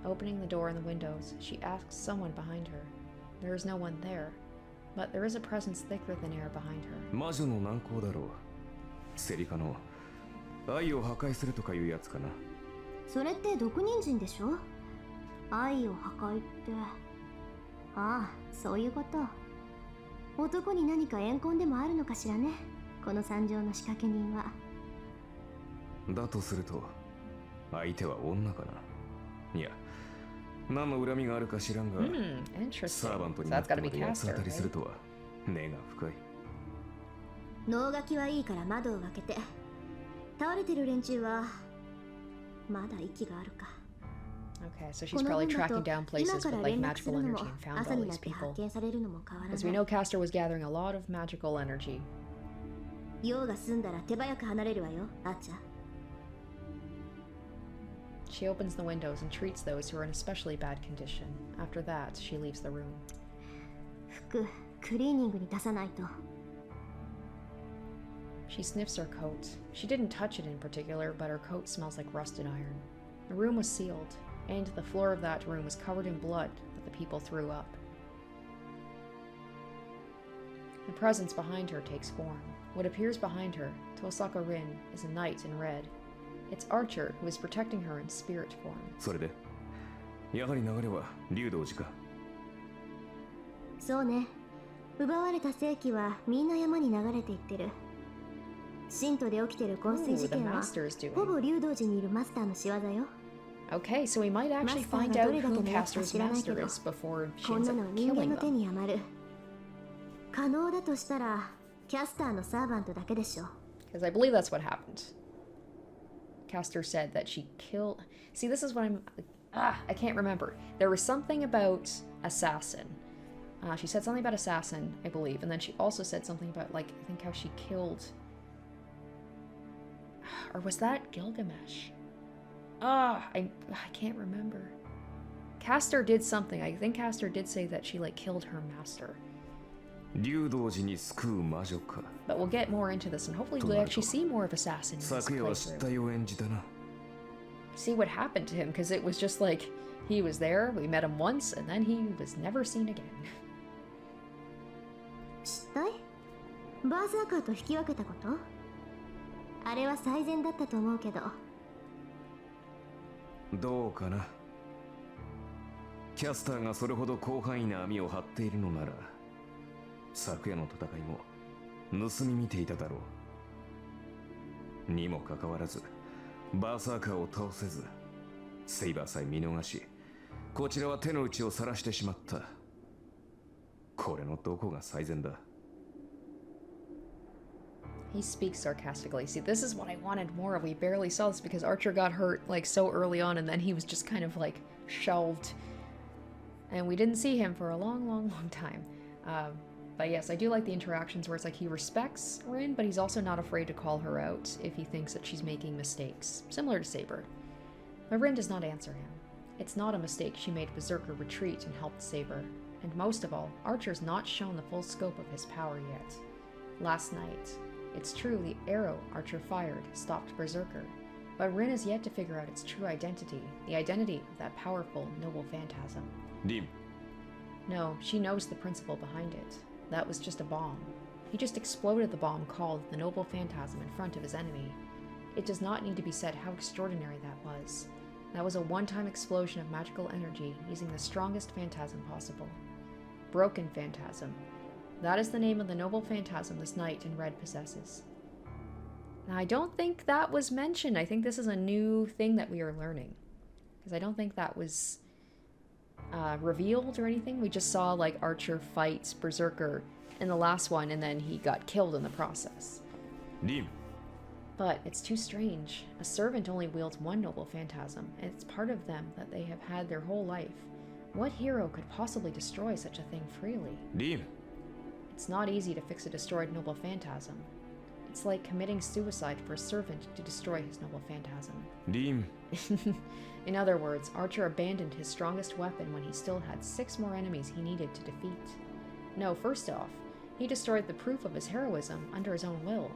Opening the door and the windows, she asks someone behind her. There is no one there, but there is a presence thicker than air behind her. 魔女の難攻だろう。セリカの愛を破壊するとかいうやつかな。それって毒人参でしょ？愛を破壊って。ああ、そういうこと。男に何か怨恨でもあるのかしらね。この惨状の仕掛け人は。だとすると、相手は女かな。いや、何の恨みがあるか知らんが、interesting. サーバントに So な that's って gotta ま be で八つ Caster, 当たりする right? とは根が深い。能書きはいいから窓を開けて。倒れてる連中はまだ息があるか。Okay, so she's probably tracking down places with like magical energy and found all these people. As we know, Caster was gathering a lot of magical energy. 用が済んだら手早く離れるわよ、あーちゃん。She opens the windows and treats those who are in especially bad condition. After that, she leaves the room. 服、クリーニングに出さないと。She sniffs her coat. She didn't touch it in particular, but her coat smells like rusted iron. The room was sealed, and the floor of that room was covered in blood that the people threw up. The presence behind her takes form. What appears behind her, Tosaka Rin, is a knight in red. It's Archer who is protecting her in spirit form. それで、やはり流れは竜道寺か。そうね。奪われた世紀はみんな山に流れていってる。神都で起きてる昏睡事件は ほぼ竜道寺にいるマスターの仕業よ。Okay, so we might actually find out who Caster's master is before she こん ends な up の人間 killing の手 them. に余る。可能だとしたらキャスターのサーバントだけでしょ。 Because I believe that's what happened. Caster said that she killed... See, this is what I'm... I can't remember. There was something about assassin. She said something about assassin, I believe. And then she also said something about, like, I think how she killed... Or was that Gilgamesh? I can't remember. Caster did something. I think Caster did say that she, like, killed her master. 竜道寺に救う魔女か。 But we'll get more into this, and hopefully we'll actually see more of Assassin in this 昨夜は失 playthrough. 態を演じたな。See what happened to him, because it was just like, he was there, we met him once, and then he was never seen again. 失態？バーサーカーと引き分けたこと？あれは最善だったと思うけど。どうかな。キャスターがそれほど広範囲な網を張っているのなら、昨夜の戦いも盗み見ていただろう。にもかかわらず、バーサーカーを倒せず、セイバーさえ見逃し、こちらは手の内を晒してしまった。これのどこが最善だ。He speaks sarcastically. See, this is what I wanted more of. We barely saw this because Archer got hurt like so early on, and then he was just kind of like shelved. And we didn't see him for a long, long, long time. But yes, I do like the interactions where it's like he respects Rin, but he's also not afraid to call her out if he thinks that she's making mistakes, similar to Saber. But Rin does not answer him. It's not a mistake she made Berserker retreat and helped Saber. And most of all, Archer's not shown the full scope of his power yet. Last night, it's true the arrow Archer fired stopped Berserker, but Rin is yet to figure out its true identity, the identity of that powerful, noble phantasm. リン、 No, she knows the principle behind it. That was just a bomb. He just exploded the bomb called the Noble Phantasm in front of his enemy. It does not need to be said how extraordinary that was. That was a one-time explosion of magical energy using the strongest phantasm possible. Broken Phantasm. That is the name of the Noble Phantasm this knight in red possesses. Now, I don't think that was mentioned. I think this is a new thing that we are learning. Because I don't think that was... revealed or anything. We just saw like Archer fight Berserker in the last one, and then he got killed in the process. リン、 But it's too strange. A servant only wields one noble phantasm, and it's part of them that they have had their whole life. What hero could possibly destroy such a thing freely? リン、 It's not easy to fix a destroyed noble phantasm. It's like committing suicide for a servant to destroy his noble phantasm. リン、 In other words, Archer abandoned his strongest weapon when he still had 6 more enemies he needed to defeat. No, first off, he destroyed the proof of his heroism under his own will.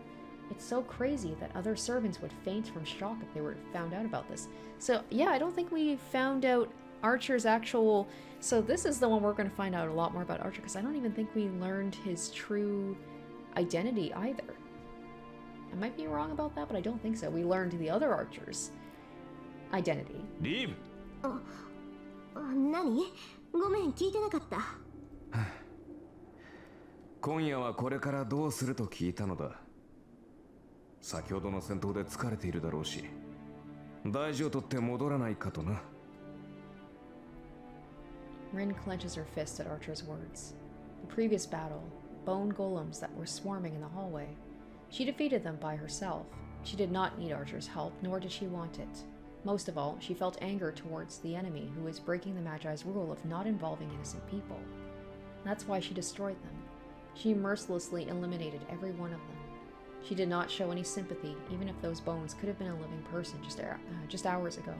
It's so crazy that other servants would faint from shock if they were found out about this. So, yeah, I don't think we found out Archer's actual... So this is the one we're going to find out a lot more about Archer, because I don't even think we learned his true identity either. I might be wrong about that, but I don't think so. We learned the other Archer's identity. リン、何？ごめん、聞いてなかった。今夜はこれからどうすると聞いたのだ。先ほどの戦闘で疲れているだろうし、大事を取って戻らないかとな。Rin clenches her fist at Archer's words. The previous battle, bone golems that were swarming in the hallway. She defeated them by herself. She did not need Archer's help, nor did she want it. Most of all, she felt anger towards the enemy who was breaking the Magi's rule of not involving innocent people. That's why she destroyed them. She mercilessly eliminated every one of them. She did not show any sympathy, even if those bones could have been a living person just hours ago.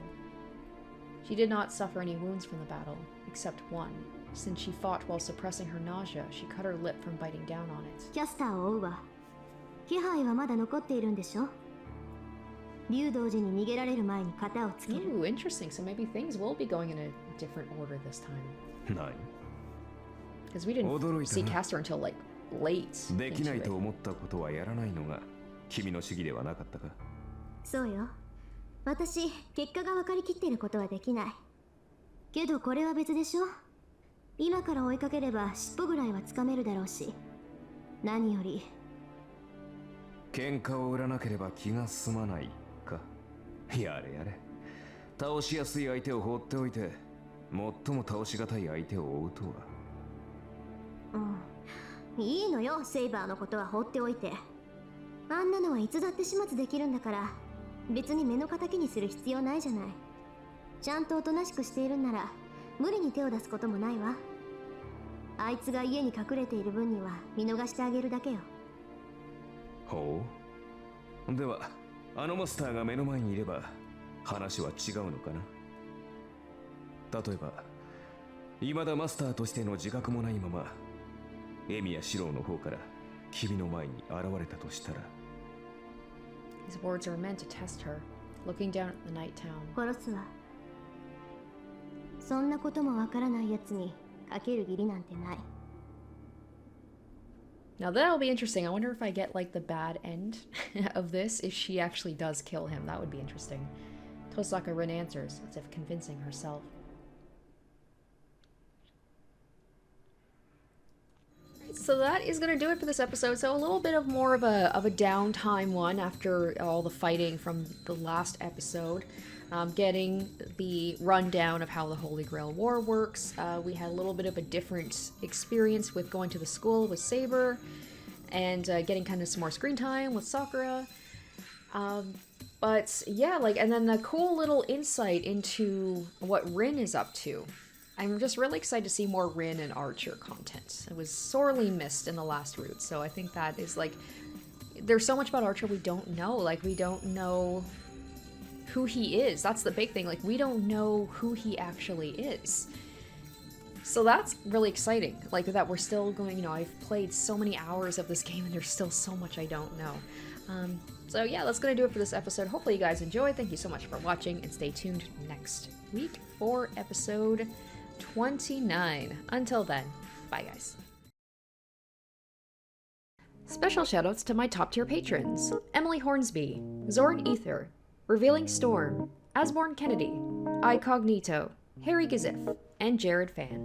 She did not suffer any wounds from the battle, except one. Since she fought while suppressing her nausea, she cut her lip from biting down on it. キャスターを追うわ。気配はまだ残っているんでしょ？竜道寺に逃げられる前に型をつける。 Ooh, interesting. So maybe things will be going in a different order this time. 何？ Because we didn't see Castor until like late. できない into と it. 思ったことはやらないのが君の主義ではなかったか。そうよ。私、結果が分かりきっていることはできない。けどこれは別でしょ。今から追いかければ尻尾ぐらいはつかめるだろうし。何より。喧嘩を売らなければ気が済まないか。やれやれ。倒しやすい相手を放っておいて、最も倒しがたい相手を追うとは。うん。いいのよ、セイバーのことは放っておいて。あんなのはいつだって始末できるんだから、別に目の敵にする必要ないじゃない。ちゃんとおとなしくしているんなら、無理に手を出すこともないわ。あいつが家に隠れている分には見逃してあげるだけよ。ほう。では、あのマスターが目の前にいれば、話は違うのかな。例えば、未だマスターとしての自覚もないまま、エミやシローの方から君の前に現れたとしたら。His words are meant to test her, looking down at the night town. 殺すわ。そんなこともわからないやつにかける義理なんてない。Now that'll be interesting. I wonder if I get like the bad end of this, if she actually does kill him. That would be interesting. Tosaka Rin answers, as if convincing herself. So that is going to do it for this episode. So a little bit of more of a downtime one after all the fighting from the last episode. Getting the rundown of how the Holy Grail War works. We had a little bit of a different experience with going to the school with Saber, and getting kind of some more screen time with Sakura. But yeah, like, and then a cool little insight into what Rin is up to. I'm just really excited to see more Rin and Archer content. It was sorely missed in the last route, so I think that is like, there's so much about Archer we don't know. Like, we don't know who he is. That's the big thing. Like, we don't know who he actually is. So that's really exciting. Like, that we're still going, you know, I've played so many hours of this game and there's still so much I don't know. So yeah, that's gonna do it for this episode. Hopefully you guys enjoyed. Thank you so much for watching, and stay tuned next week for episode 29. Until then, bye guys. Special shoutouts to my top tier patrons: Emily Hornsby, Zoran Ether, Revealing Storm, Asborn Kennedy, Icognito, Harry Gazif, and Jared Fan.